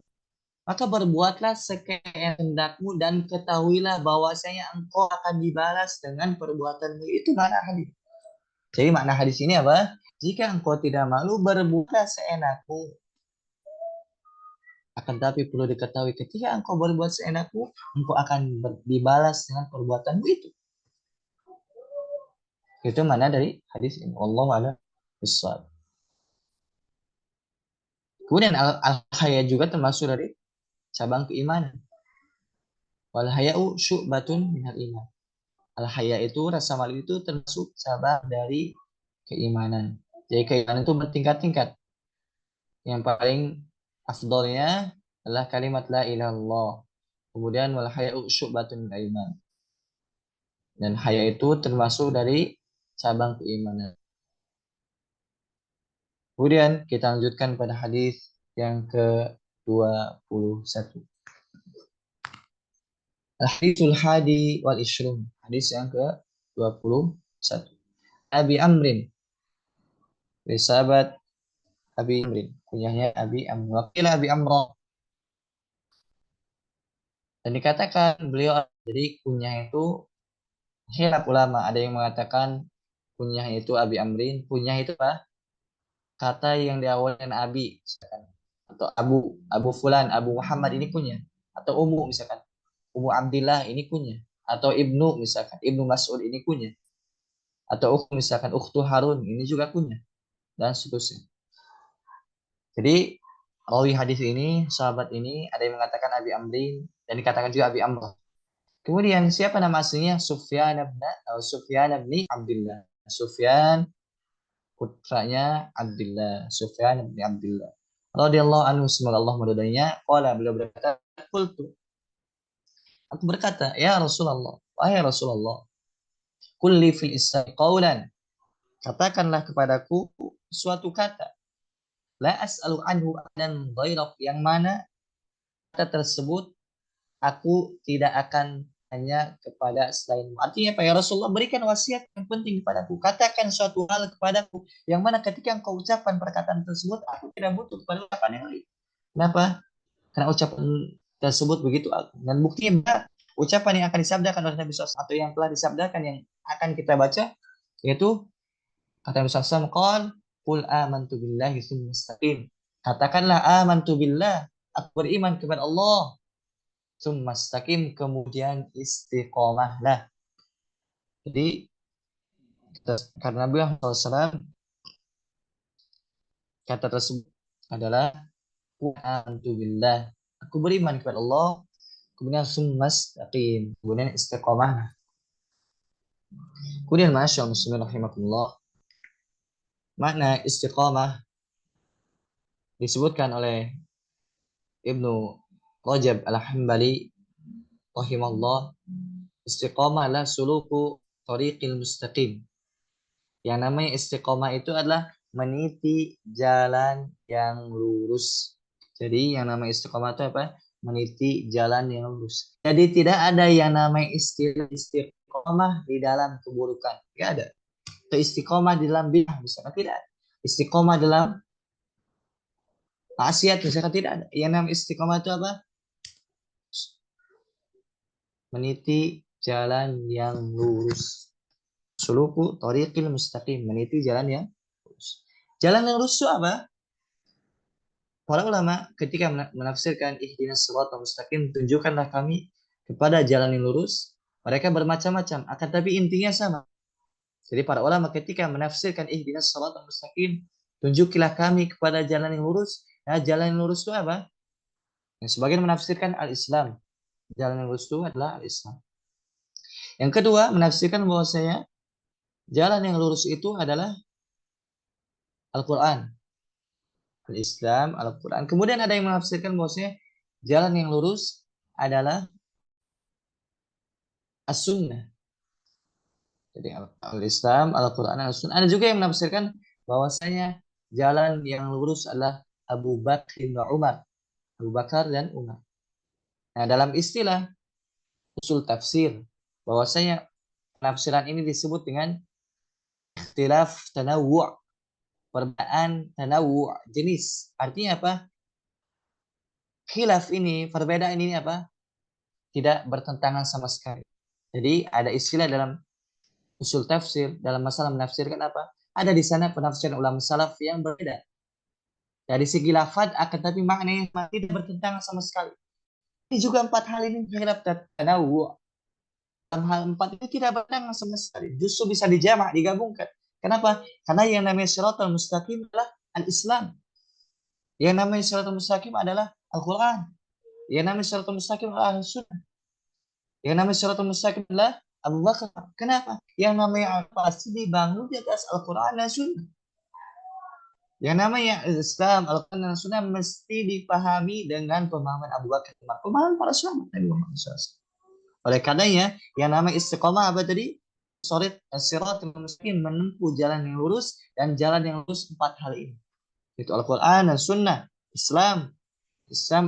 maka berbuatlah sekehendakmu dan ketahuilah bahwasanya engkau akan dibalas dengan perbuatanmu. Itu makna hadis. Jadi makna hadis ini apa? Jika engkau tidak malu, berbuatlah seenakmu. Akan tapi perlu diketahui, ketika engkau berbuat seenakmu, engkau akan dibalas dengan perbuatanmu itu. Itu mana dari hadis ini. Wallahu a'lam bishawab. Kemudian al-haya juga termasuk dari cabang keimanan. Wal haya'u syu'batun minal iman. Al-haya itu, rasa malu itu termasuk cabang dari keimanan. Jadi keimanan itu bertingkat-tingkat. Yang paling afdolnya adalah kalimat la ilaha illallah. Kemudian wal haya'u syu'batun minal iman. Dan haya itu termasuk dari cabang keimanan. Kemudian kita lanjutkan pada hadis yang ke-21. Al-haditsul hadi wal ishrun. Hadis yang ke-21. Abi Amrin. Dari sahabat Abi Amrin. Kunyahnya Abi Amrin. Wakilah Abi Amran. Dan dikatakan beliau, jadi kunyah itu khilaf ulama. Ada yang mengatakan kunyah itu Abi Amrin. Kunyah itu apa? Kata yang diawali dengan Abi. Misalkan. Atau Abu Fulan, Abu Muhammad, ini kunyah. Atau Ummu misalkan. Ummu Abdillah, ini kunyah. Atau Ibnu misalkan. Ibnu Mas'ud, ini kunyah. Atau misalkan Ukhtu Harun, ini juga kunyah. Dan seterusnya. Jadi rawi hadis ini, sahabat ini, ada yang mengatakan Abi Amrin dan dikatakan juga Abi Amr. Kemudian siapa nama aslinya? Sufyan bin Abdullah. Sufyan putranya Abdullah, Sufyan bin Abdullah radhiyallahu anhu, semoga Allah meridainya. Qala, beliau berkata, qultu, aku berkata, ya Rasulullah, wahai Rasulullah, kulli fil Islam qaulan, katakanlah kepadaku suatu kata, la as'alu anhu dan ghairak, yang mana kata tersebut aku tidak akan tanya kepada selainmu. Artinya apa ya Rasulullah, berikan wasiat yang penting kepadaku. Katakan suatu hal kepadaku yang mana ketika engkau ucapkan perkataan tersebut, aku tidak butuh kepada ucapan yang lain. Kenapa? Karena ucapan tersebut begitu agung. Dan buktinya ucapan yang akan disabdakan oleh Nabi SAW atau yang telah disabdakan yang akan kita baca, yaitu kata Nabi SAW, qal qul amantu billahi tsumma istaqim. Katakanlah amantu billah, aku beriman kepada Allah, tsumma istaqim, kemudian istiqomahlah. Jadi karena Nabi Muhammad SAW kata tersebut adalah amantu billah, aku beriman kepada Allah, kemudian tsumma istaqim, kemudian istiqomah. Kemudian masya Allah muslimin rahimakumullah, makna istiqomah disebutkan oleh Ibnu Rajab Al-Hambali rahimahullah, istiqomah adalah suluku thariqil mustaqim. Yang namanya istiqomah itu adalah meniti jalan yang lurus. Jadi yang namanya istiqomah itu apa? Meniti jalan yang lurus. Jadi tidak ada yang namanya istiqomah di dalam keburukan. Tidak ada. Atau istiqomah di dalam bid'ah misalnya, tidak ada. Istiqomah dalam maksiat misalkan, tidak ada. Yang namanya istiqomah itu apa? Meniti jalan yang lurus. Suluku thariqil mustaqim, meniti jalan yang lurus. Jalan yang lurus itu apa? Para ulama ketika menafsirkan ihdinas siratal mustaqim, tunjukkanlah kami kepada jalan yang lurus, mereka bermacam-macam, akan tapi intinya sama. Jadi para ulama ketika menafsirkan ihdinas siratal mustaqim, tunjukilah kami kepada jalan yang lurus. Nah, jalan yang lurus itu apa? Yang sebagian menafsirkan al-Islam. Jalan yang lurus itu adalah al-Islam. Yang kedua, menafsirkan bahwasanya jalan yang lurus itu adalah Al-Quran. Al-Islam, Al-Quran. Kemudian ada yang menafsirkan bahwasanya jalan yang lurus adalah As-Sunnah. Jadi Al-Islam, Al-Quran, As-Sunnah. Ada juga yang menafsirkan bahwasanya jalan yang lurus adalah Abu Bakar dan Umar. Abu Bakar dan Umar. Nah, dalam istilah usul tafsir, bahwasanya penafsiran ini disebut dengan ikhtilaf tanawwu', perbedaan tanawwu', jenis. Artinya apa? Khilaf ini, perbedaan ini apa? Tidak bertentangan sama sekali. Jadi ada istilah dalam usul tafsir, dalam masalah menafsirkan apa? Ada di sana penafsiran ulama salaf yang berbeda. Dari segi lafaz akan tapi maknanya tidak bertentangan sama sekali. Ini juga empat hal ini khilaf tanawwu'. Dalam hal empat itu tidak bertentangan sama sekali. Justru bisa dijamak, digabungkan. Kenapa? Karena yang namanya siratal mustaqim adalah al-Islam. Yang namanya siratal mustaqim adalah Al-Quran. Yang namanya siratal mustaqim adalah Al-Sunnah. Yang namanya siratal mustaqim adalah Abu Bakar. Kenapa? Yang namanya pasti dibangun di atas Al-Quran dan Sunnah. Yang namanya Islam, Al-Quran dan Sunnah mesti dipahami dengan pemahaman Abu Bakar. Pemahaman para sahabat Nabi Muhammad SAW. Oleh karenanya, yang namanya istiqomah apa tadi? Siratal mustaqim, menempuh jalan yang lurus, dan jalan yang lurus empat hal ini. Itu Al-Quran dan Sunnah, Islam,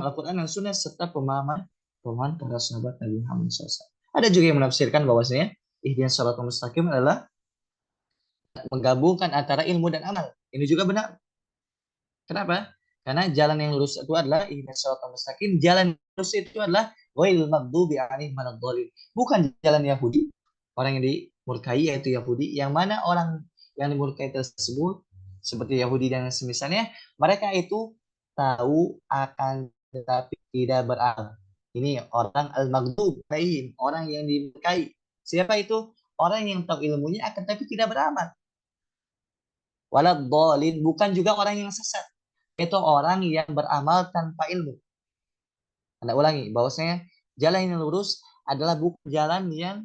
Al-Quran dan Sunnah, serta pemahaman para sahabat Nabi Muhammad SAW. Ada juga yang menafsirkan bahwasanya ihdinas siratal mustaqim adalah menggabungkan antara ilmu dan amal. Ini juga benar. Kenapa? Karena jalan yang lurus itu adalah ihdinas siratal mustaqim. Jalan yang lurus itu adalah ghairil maghdubi 'alaihim waladdallin. Bukan jalan Yahudi, orang yang dimurkai yaitu Yahudi, yang mana orang yang dimurkai tersebut seperti Yahudi dan semisalnya, mereka itu tahu akan tetapi tidak beramal. Ini orang al-maghdub alaihim, orang yang dimurkai. Siapa itu? Orang yang tahu ilmunya akan tapi tidak beramal. Waladdallin, bukan juga orang yang sesat. Itu orang yang beramal tanpa ilmu. Anda ulangi, bahwasanya jalan yang lurus adalah bukan jalan yang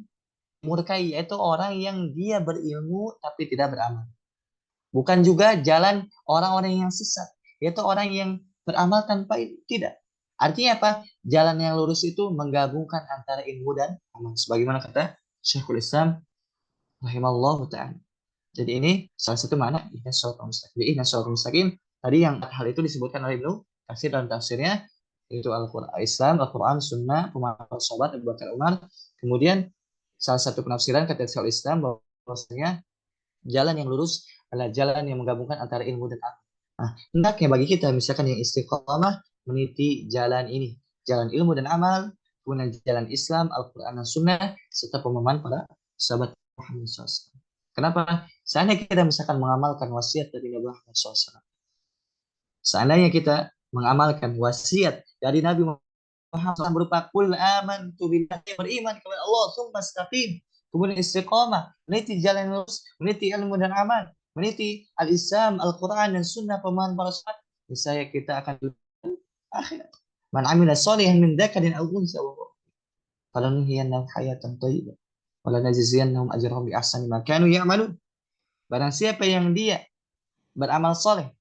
murkai, yaitu orang yang dia berilmu tapi tidak beramal. Bukan juga jalan orang-orang yang sesat, yaitu orang yang beramal tanpa ilmu. Tidak. Artinya apa? Jalan yang lurus itu menggabungkan antara ilmu dan amal. Sebagaimana kata Syekhul Islam rahimallahu ta'ala. Jadi ini salah satu makna ihdinas shiratal mustaqim. Ihdinas shiratal mustaqim tadi yang hal itu disebutkan oleh Ibnu Katsir dalam tafsirnya, yaitu Al-Qur'an Islam, Al-Qur'an, Sunnah, pemahaman sahabat Abu Bakar Umar. Kemudian salah satu penafsiran kata Syekhul Islam bahwasanya jalan yang lurus adalah jalan yang menggabungkan antara ilmu dan amal. Nah, hendaknya bagi kita misalkan yang istiqomah meniti jalan ini, jalan ilmu dan amal, kemudian jalan Islam, Al-Quran dan Sunnah, serta pemahaman para sahabat Muhammad SAW. Kenapa? Seandainya kita misalkan mengamalkan wasiat dari Nabi Muhammad SAW, seandainya kita mengamalkan wasiat dari Nabi Muhammad SAW berupa kul amantu billahi, beriman kepada Allah, tsumma istaqim, kemudian istiqamah, meniti jalan lurus, meniti ilmu dan amal, meniti al-Islam, Al-Quran dan Sunnah pemahaman para sahabat, niscaya kita akan akhirat. Man amila sholihan min dzakarin aw unsa falanuhyiyannahu hayatan thayyibah wa lanajziyannahum ajrahum bi ahsani ma kanu ya'malun. Barang siapa yang dia beramal soleh,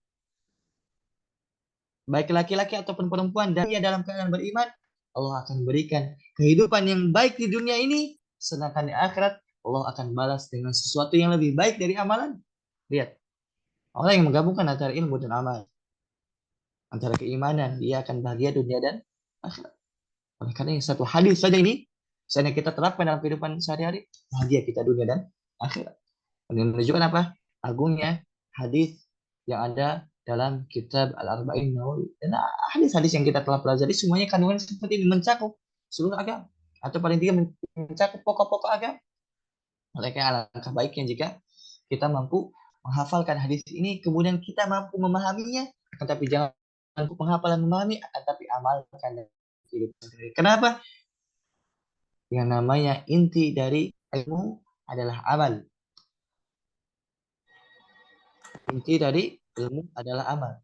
baik laki-laki ataupun perempuan, dan dia dalam keadaan beriman, Allah akan berikan kehidupan yang baik di dunia ini, sedangkan di akhirat Allah akan balas dengan sesuatu yang lebih baik dari amalan. Lihat, orang yang menggabungkan antara ilmu dan amal, antara keimanan, dia akan bahagia dunia dan akhirat. Oleh karena yang satu hadis saja ini, misalnya kita terapkan dalam kehidupan sehari-hari, bahagia kita dunia dan akhirat. Dan menunjukkan apa? Agungnya hadis yang ada dalam kitab Al-Arba'in Nawawi. Dan hadis-hadis yang kita telah pelajari semuanya kandungan seperti ini, mencakup seluruh agama, atau paling tidak mencakup pokok-pokok agama. Oleh karena alangkah baiknya jika kita mampu menghafalkan hadis ini, kemudian kita mampu memahaminya, tetapi jangan mampu menghafal dan memahami, tetapi amalkan dalam kehidupan sehari-hari. Kenapa? Yang namanya inti dari ilmu adalah amal. Inti dari ilmu adalah amal.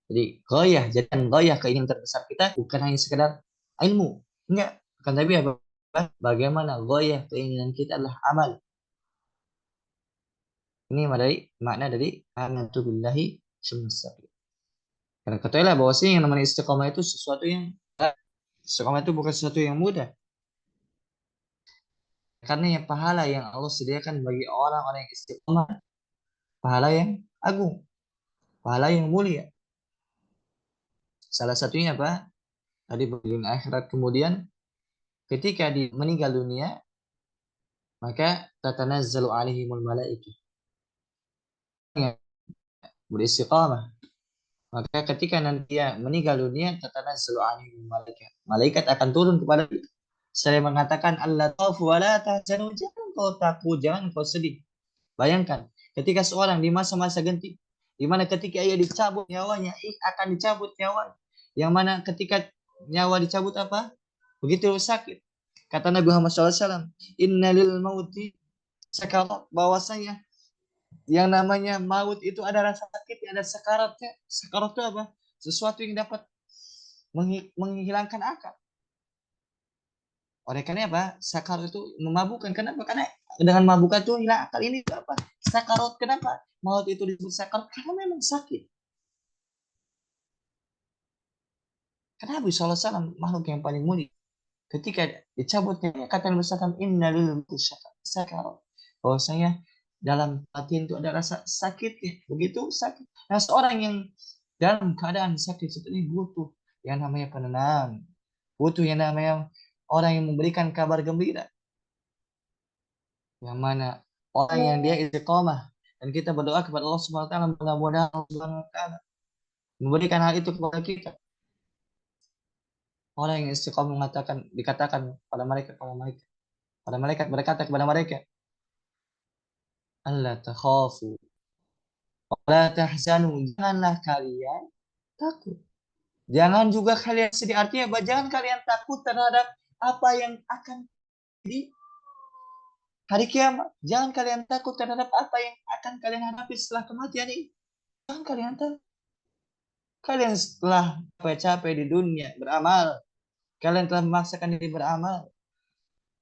Jadi goyah keinginan terbesar kita bukan hanya sekedar ilmu, enggak, bukan, tapi apa? Bagaimana goyah keinginan kita adalah amal. Ini makna dari amantu billahi semesta. Karena ketahuilah bahwa yang namanya istiqomah itu sesuatu yang istiqomah itu bukan sesuatu yang mudah. Karena yang pahala yang Allah sediakan bagi orang-orang yang istiqomah, pahala yang agung, pahala yang mulia. Salah satunya apa? Tadi bagian akhirat. Kemudian ketika meninggal dunia, maka tatanazzalu alaihimul malaikah, beristiqamah. Maka ketika nanti dia meninggal dunia, tatanazzalu alaihimul malaikah, malaikat akan turun kepada dia. Saya mengatakan Allah taufu wa la tahzanu, jangan kau takut, jangan kau sedih. Bayangkan ketika seorang di masa-masa genting, di mana ketika ia dicabut nyawanya, akan dicabut nyawa, yang mana ketika nyawa dicabut apa? Begitu sakit. Kata Nabi Muhammad SAW, innalil mauti sakarat, bahwasanya yang namanya maut itu ada rasa sakit, ada sakaratnya. Sakarat itu apa? Sesuatu yang dapat menghilangkan akal. Oleh karena apa? Sakarat itu memabukkan. Kenapa? Karena dengan mabukkan itu hilang akal. Ini apa? Sakarat. Kenapa? Maut itu disebut sakarat karena memang sakit. Karena Nabi SAW makhluk yang paling mulia. Ketika dicabutnya kata Nabi SAW, innalil mauti sakarat, bahwasanya dalam batin itu ada rasa sakitnya. Begitu sakit. Nah, seorang yang dalam keadaan sakit seperti ini butuh yang namanya penenang. Butuh yang namanya orang yang memberikan kabar gembira. Yang mana orang yang dia istiqomah, dan kita berdoa kepada Allah Subhanahu wa taala, mudah-mudahan Allah Subhanahu wa taala memberikan hal itu kepada kita. Orang yang istiqomah dikatakan pada malaikat berkata kepada mereka, Allah takhafu wa la tahzanu, janganlah kalian takut. Jangan juga kalian sedih. Artinya apa? Jangan kalian takut terhadap apa yang akan terjadi hari kiamat. Jangan kalian takut terhadap apa yang akan kalian hadapi setelah kematian ini. Jangan kalian takut. Kalian setelah capek-capek di dunia beramal, kalian telah memaksakan diri beramal.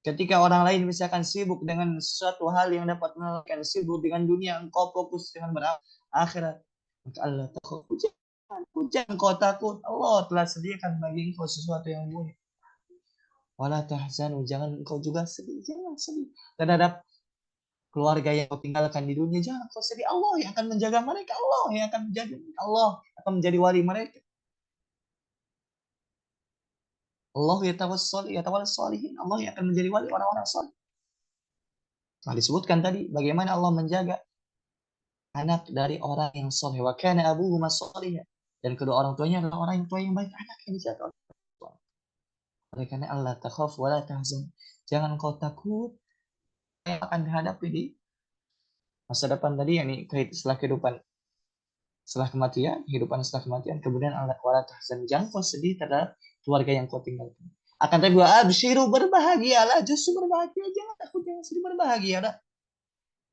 Ketika orang lain misalkan sibuk dengan suatu hal yang dapat mengalahkan, sibuk dengan dunia, engkau fokus dengan beramal. akhirat. Maka Allah takut. Jangan kau takut. Allah telah sediakan bagi engkau sesuatu yang mulia. Wala tahzanu, jangan engkau juga sedih. Jangan sedih terhadap keluarga yang kau tinggalkan di dunia. Jangan kau sedih. Allah yang akan menjaga mereka. Allah yang akan menjaga. Allah akan menjadi wali mereka. Allah yatawalla sholihin. Allah yang akan menjadi wali orang-orang saleh. Nah, disebutkan tadi bagaimana Allah menjaga anak dari orang yang soleh. Wa kana abuhuma sholihan. Dan kedua orang tuanya adalah orang yang tua yang baik. Anak yang dijaga oleh Allah. Oleh karena Allah takhaf wa la tahzan. Jangan kau takut yang akan dihadapi di masa depan tadi, yakni setelah kehidupan, setelah kematian, kehidupan setelah kematian. Kemudian Allah wala tahzan. Jangan kau sedih terhadap keluarga yang kau tinggalkan. Akan tapi wa absyiru, berbahagialah, justru berbahagia, jangan takut, jangan sedih, berbahagialah.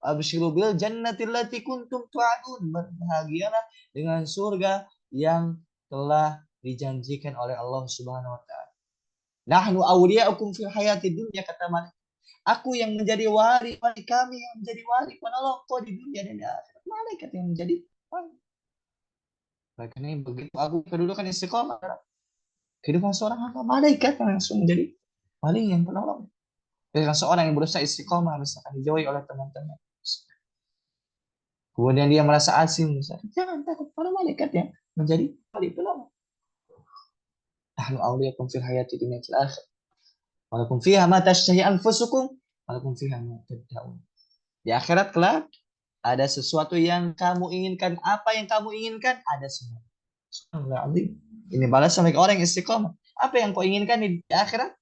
Absyiru bil jannati allati kuntum tu'adun, berbahagialah dengan surga yang telah dijanjikan oleh Allah Subhanahu wa taala. Nahnu awliya'ukum fil hayatid dunya, kata malaikat. Aku yang menjadi wali kami yang menjadi wali penolong kau di dunia dan di akhirat. Malaikat yang menjadi wali. Karena begitu aku kedudukan istiqomah, kehidupan seorang hamba, malaikat yang langsung menjadi wali yang penolong. Ketika seorang yang berusaha istiqomah misalkan dijauhi oleh teman-teman, kemudian dia merasa asing, misalkan, jangan takut, para malaikat yang menjadi wali penolong. Nahnu awliyakum fil hayati dunya fil akhir. Walakum fiha ma tashtahi anfusukum, walakum fiha ma tad'un. Di akhirat kelak ada sesuatu yang kamu inginkan, apa yang kamu inginkan ada semua. Subhanallah. Ini balasan bagi orang yang istiqomah. Apa yang kau inginkan di akhirat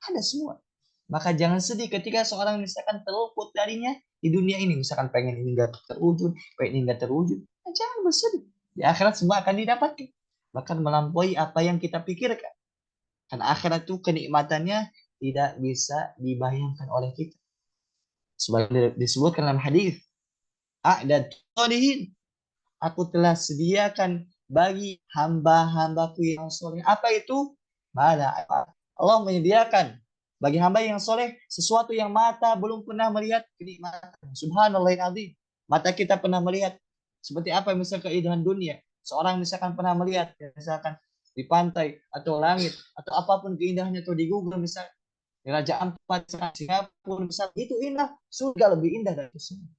ada semua. Maka jangan sedih ketika seorang misalkan terluput darinya di dunia ini, misalkan pengen ini nggak terwujud, pengen ini nggak terwujud, nah, jangan bersedih. Di akhirat semua akan didapatkan, bahkan melampaui apa yang kita pikirkan. Karena akhirat itu kenikmatannya tidak bisa dibayangkan oleh kita. Sebagai disebutkan dalam hadis, a'dad sholihin, aku telah sediakan bagi hamba-hambaku yang soleh. Apa itu? Mala. Allah menyediakan bagi hamba yang soleh sesuatu yang mata belum pernah melihat kenikmatan. Subhanallahil-azim. Mata kita pernah melihat seperti apa misalkan keindahan dunia. Seorang misalkan pernah melihat misalkan di pantai atau langit atau apapun keindahannya, atau di Google misalkan di Raja Ampat, Singapura misalkan, itu indah. Surga lebih indah dari itu semua.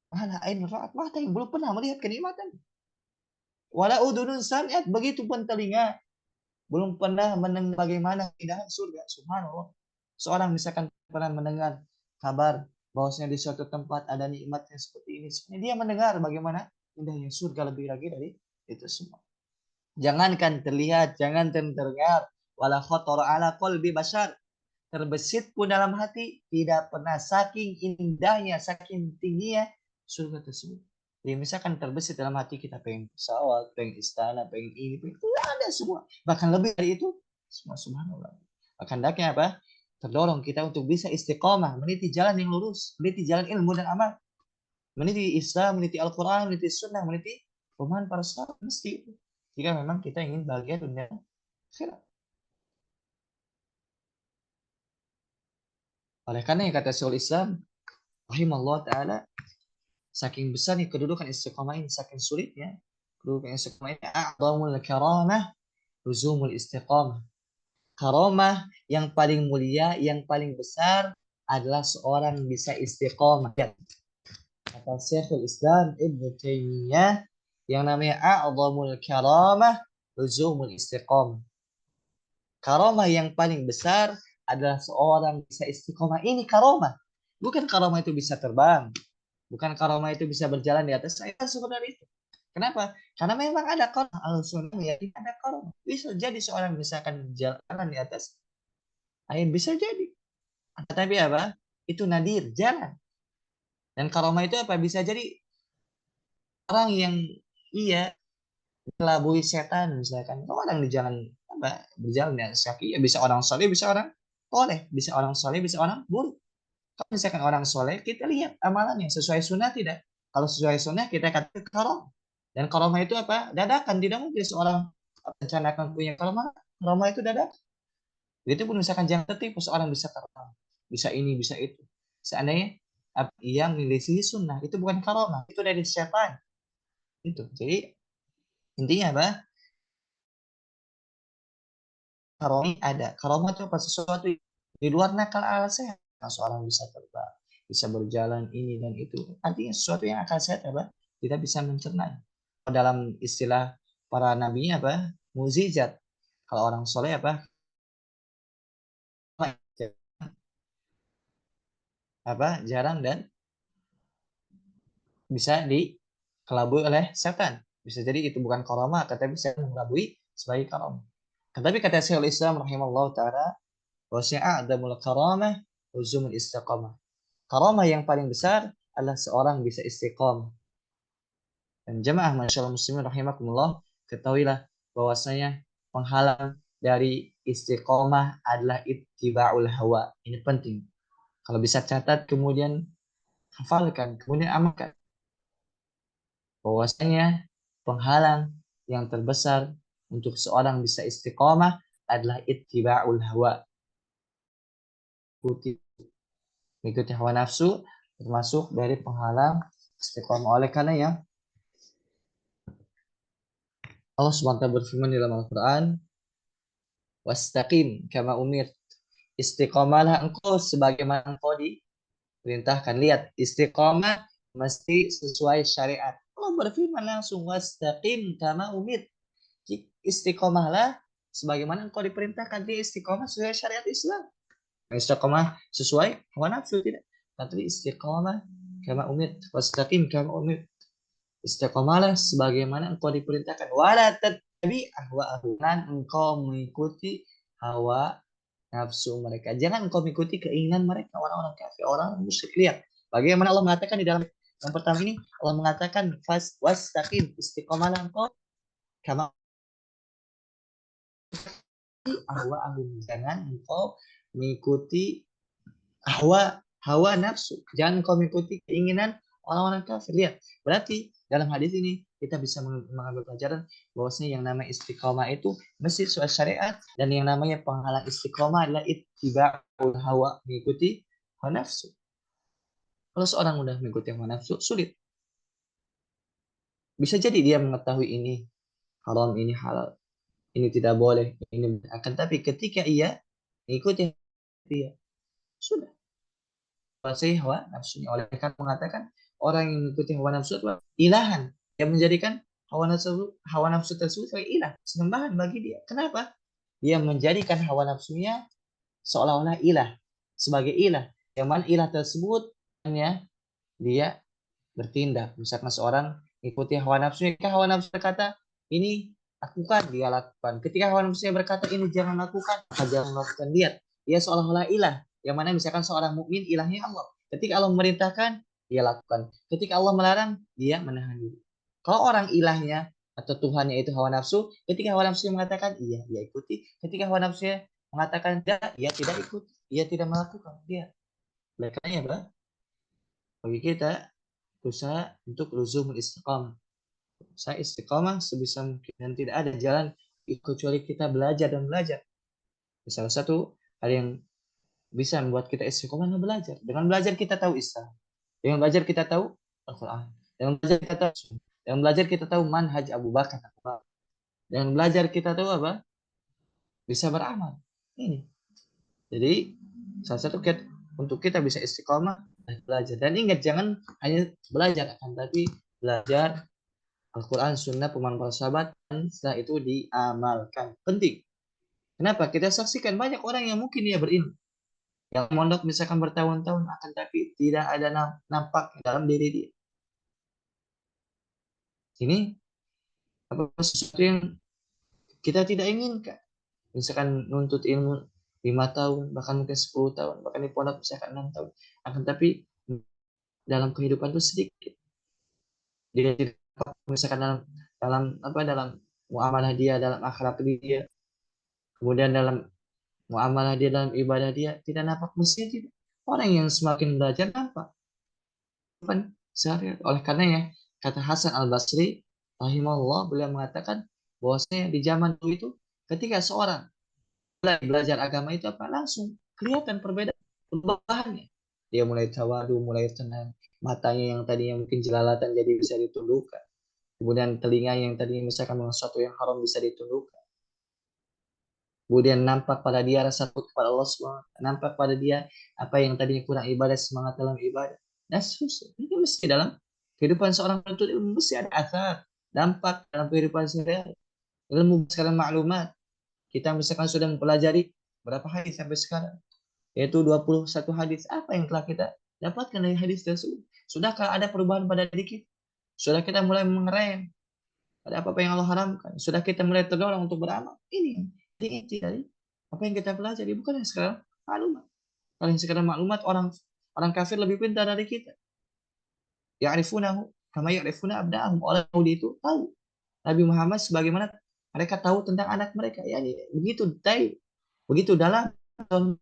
Mana ain ra'at, mata yang belum pernah melihat kenikmatan. Wala udunun sami'at, begitu pun telinga belum pernah mendengar bagaimana keindahan surga. Subhanallah. Seorang misalkan pernah mendengar kabar bahwasanya di suatu tempat ada nikmatnya seperti ini. Sebenarnya dia mendengar bagaimana indahnya surga lebih lagi dari itu semua. Jangankan terlihat, jangan terdengar, wala khatara ala qalbi bashar, terbesit pun dalam hati, tidak pernah, saking indahnya, saking tingginya surga tersebut. Ya misalkan terbesit dalam hati kita, pengen pesawat, pengen istana, pengen ini, pengen itu, ada semua. Bahkan lebih dari itu, semua, subhanallah. Bahkan hendaknya apa? Terdorong kita untuk bisa istiqomah, meniti jalan yang lurus, meniti jalan ilmu dan amal, meniti Islam, meniti Al-Quran, meniti Sunnah, meniti pemahaman para sahabat, mesti itu. Jika memang kita ingin bahagia dunia akhirat. Oleh karena yang kata Syaikhul Islam rahimahullah ta'ala, saking besarnya kedudukan istiqamah ini, saking sulitnya kedudukan istiqamah ini, a'zamul karamah luzumul istiqamah. Karamah yang paling mulia, yang paling besar adalah seorang bisa istiqamah. Kata Syekhul Islam Ibnu Taimiyah, yang namanya a'zamul karamah luzumul istiqamah. Karamah yang paling besar adalah seorang bisa istiqomah. Ini karamah. Bukan karamah itu bisa terbang. Bukan karamah itu bisa berjalan di atas air. Sebenarnya itu. Kenapa? Karena memang ada karamah. Al-Sunnah ya, ada karamah. Bisa jadi seorang misalkan jalan di atas air. Bisa jadi. Tapi apa? Itu nadir. Jalan. Dan karamah itu apa? Bisa jadi orang yang iya kelabui setan misalkan. Orang di jalan apa? Berjalan di atas kaki. Ya bisa orang soleh, bisa orang soleh, bisa orang soleh, bisa orang buruk. Kalau misalkan orang soleh, kita lihat amalannya sesuai sunnah tidak. Kalau sesuai sunnah, kita katakan karom. Dan karomah itu apa? Dadakan. Tidak mungkin seorang rencanakan punya karomah. Karomah itu dadakan. Begitu pun misalkan jangan tertipu, seorang bisa karomah, bisa ini, bisa itu. Seandainya yang menyelisihi sunnah. Itu bukan karamah, itu dari setan. Itu. Jadi intinya apa? Karamah ada. Karamah itu apa? Sesuatu di luar nakal akal sehat. Nah, seorang bisa terbang, bisa berjalan ini dan itu. Artinya sesuatu yang akal sehat apa? Kita bisa mencerna. Dalam istilah para nabi apa? Mukjizat. Kalau orang soleh apa? Jarang dan bisa dikelabui oleh setan. Bisa jadi itu bukan karamah, tetapi bisa mengelabui sebagai karamah. Tapi kata Syekhul Islam rahimahullah ta'ala, bahwasanya a'damul karamah uzumul istiqamah. Karamah yang paling besar adalah seorang bisa istiqamah. Dan jemaah masyaallah muslimin rahimakumullah, ketahuilah bahwasanya penghalang dari istiqamah adalah ittiba'ul hawa. Ini penting. Kalau bisa catat kemudian hafalkan, kemudian amalkan. Bahwasanya penghalang yang terbesar untuk seorang bisa istiqamah adalah ittiba'ul hawa. Mengikuti hawa nafsu termasuk dari penghalang istiqamah. Oleh karena ya Allah SWT berfirman dalam Al-Quran, wastaqim kama umir. Istiqamalah engkau sebagaimana engkau diperintahkan. Lihat, istiqamah mesti sesuai syariat. Allah berfirman langsung, wastaqim kama umir. Istiqomahlah sebagaimana engkau diperintahkan. Dia istiqomah sesuai syariat Islam. Istiqomah sesuai hawa nafsu tidak. Tapi istiqomah kama umir, wastaqim kama umir. Istiqomahlah sebagaimana engkau diperintahkan. Wala tattabi ahwa'ahum. Dan engkau mengikuti hawa nafsu mereka. Jangan engkau mengikuti keinginan mereka, orang-orang kafir, orang musyrik. Lihat bagaimana Allah mengatakan di dalam yang pertama ini, Allah mengatakan wastaqim, istiqomahlah engkau kama ahwa'ahum. Jangan engkau mengikuti hawa nafsu. Jangan engkau mengikuti keinginan orang-orang kafir. Lihat, berarti dalam hadis ini kita bisa mengambil pelajaran bahwasanya yang namanya istiqomah itu mesti sesuai syariat, dan yang namanya penghalang istiqomah adalah ittiba'ul hawa, mengikuti hawa nafsu. Kalau seorang mudah mengikuti hawa nafsu, sulit. Bisa jadi dia mengetahui ini haram, ini halal, ini tidak boleh, ini akan, tapi ketika ia mengikuti dia sudah menguasai hawa nafsunya. Oleh karena mengatakan orang yang mengikuti hawa nafsu itu ilahan, yang menjadikan hawa nafsu tersebut sebagai ilah, sembahan bagi dia. Kenapa? Dia menjadikan hawa nafsunya seolah-olah ilah, sebagai ilah. Yang mana ilah tersebut hanya dia bertindak. Misalkan seorang mengikuti hawa nafsunya, ketika hawa nafsu berkata ini lakukan, dia lakukan. Ketika hawa nafsunya berkata ini jangan lakukan, maka jangan lakukan. Dia seolah-olah ilah. Yang mana misalkan seorang mukmin ilahnya Allah. Ketika Allah memerintahkan, dia lakukan. Ketika Allah melarang, dia menahan diri. Kalau orang ilahnya atau Tuhannya itu hawa nafsu, ketika hawa nafsunya mengatakan iya, dia ikuti. Ketika hawa nafsunya mengatakan tidak, ia tidak ikut. Ia tidak melakukan. Dia. Oleh karena bagi kita berusaha untuk luzumul istiqamah. Saya istiqamah sebisa mungkin, dan tidak ada jalan kecuali kita belajar dan belajar. Salah satu hal yang bisa membuat kita istiqomah adalah belajar. Dengan belajar kita tahu Islam. Dengan belajar kita tahu Al-Quran. Dengan belajar kita tahu Sunnah. Dengan belajar kita tahu manhaj Abu Bakar. Dengan belajar kita tahu apa? Bisa beramal. Ini. Jadi salah satu untuk kita bisa istiqomah belajar. Dan ingat, jangan hanya belajar, akan tapi belajar Al-Quran, Sunnah, pemahaman para sahabat, dan setelah itu diamalkan. Penting. Kenapa? Kita saksikan banyak orang yang mungkin dia berilmu, yang mondok misalkan bertahun-tahun, akan tapi tidak ada nampak dalam diri dia. Ini sesuatu yang kita tidak inginkan. Misalkan nuntut ilmu 5 tahun, bahkan mungkin 10 tahun, bahkan di pondok misalkan 6 tahun. Akan tapi dalam kehidupan itu sedikit. Dia tidak misalkan dalam muamalah dia, dalam akhlak dia, kemudian dalam muamalah dia, dalam ibadah dia, tidak nampak. Mestinya tidak. Orang yang semakin belajar nampak. Oleh karenanya kata Hasan Al-Basri rahimahullah, beliau mengatakan bahwasanya di zaman dulu itu ketika seorang mulai belajar agama itu langsung kelihatan perubahannya. Dia mulai tawadu, mulai tenang. Matanya yang tadinya mungkin jelalatan jadi bisa ditundukkan. Kemudian telinga yang tadinya misalkan sesuatu yang haram bisa ditundukkan. Kemudian nampak pada dia rasa takut kepada Allah SWT. Nampak pada dia apa yang tadinya kurang ibadah, semangat dalam ibadah. Dan seterusnya. Ini mesti dalam kehidupan seorang penuntut ilmu mesti ada asar. Dampak dalam kehidupan sehari-hari. Ilmu sekarang maklumat. Kita misalkan sudah mempelajari berapa hadis sampai sekarang. Yaitu 21 hadis. Apa yang telah kita dapatkan dari hadis tersebut? Sudahkah ada perubahan pada diri kita? Sudah kita mulai mengerem pada apa yang Allah haramkan? Sudah kita mulai terdorong untuk beramal? Ini inti dari apa yang kita pelajari. Bukan yang sekarang maklumat. Kalau yang sekarang maklumat, orang orang kafir lebih pintar dari kita. Ya'rifunahu kama ya'rifuna abna'ahum. Orang Yahudi itu tahu Nabi Muhammad sebagaimana mereka tahu tentang anak mereka. Ya, begitu detail, begitu dalam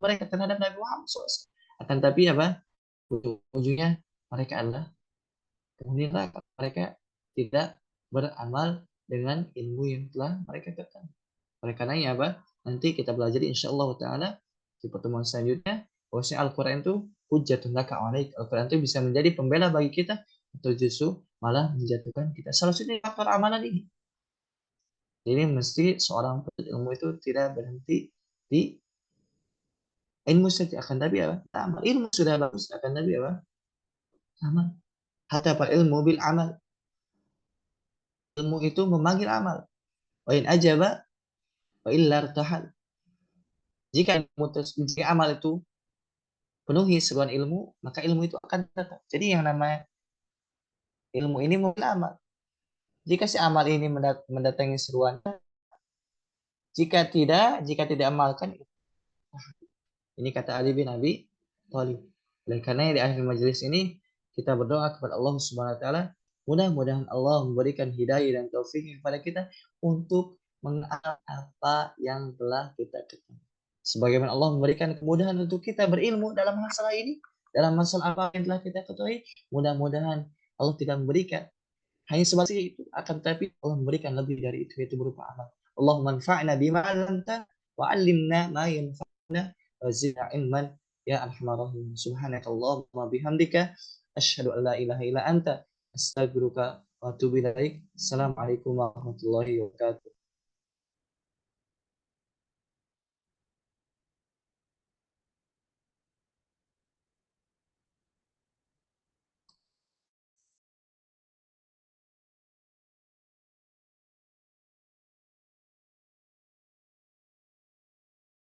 mereka terhadap Nabi Muhammad SAW. Akan tapi apa? Ujungnya mereka adalah penghuni neraka. Mereka tidak beramal dengan ilmu yang telah mereka ketahui. Oleh karenanya apa? Nanti kita belajar insyaallah taala di pertemuan selanjutnya bahwasanya Al-Qur'an itu hujjatun laka 'alaik. Al-Qur'an itu bisa menjadi pembela bagi kita atau justru malah menjatuhkan kita. Salah satunya faktor amalan ini. Jadi mesti seorang penuntut ilmu itu tidak berhenti di ilmu saja, akan tapi apa? Amal. Ilmu sudah bagus, akan tapi apa? Amal. Hatta ilmu bil amal. Ilmu itu memanggil amal. Wa in ajaba wa illa irtahal. Jika amal itu penuhi seruan ilmu, maka ilmu itu akan datang. Jadi yang namanya ilmu ini memanggil amal. Jika si amal ini mendatangi seruan, jika tidak amalkan, ini kata Ali bin Abi Thalib. Oleh karena di akhir majelis ini kita berdoa kepada Allah Subhanahu wa taala, mudah-mudahan Allah memberikan hidayah dan taufik kepada kita untuk mengamal apa yang telah kita ketahui. Sebagaimana Allah memberikan kemudahan untuk kita berilmu dalam masalah ini, dalam masalah apa yang telah kita ketahui, mudah-mudahan Allah tidak memberikan hanya sebatas itu, akan tetapi Allah memberikan lebih dari itu, yaitu berupa amal. Allahumma anfa'na bima 'allamtana wa 'allimna ma yanfa'una wa zidna ilman ya arhamar rahimin. Subhanakallahumma bihamdika asyhadu an la ilaha illa anta astaghfiruka wa atubu ilaik. Assalamualaikum warahmatullahi wabarakatuh.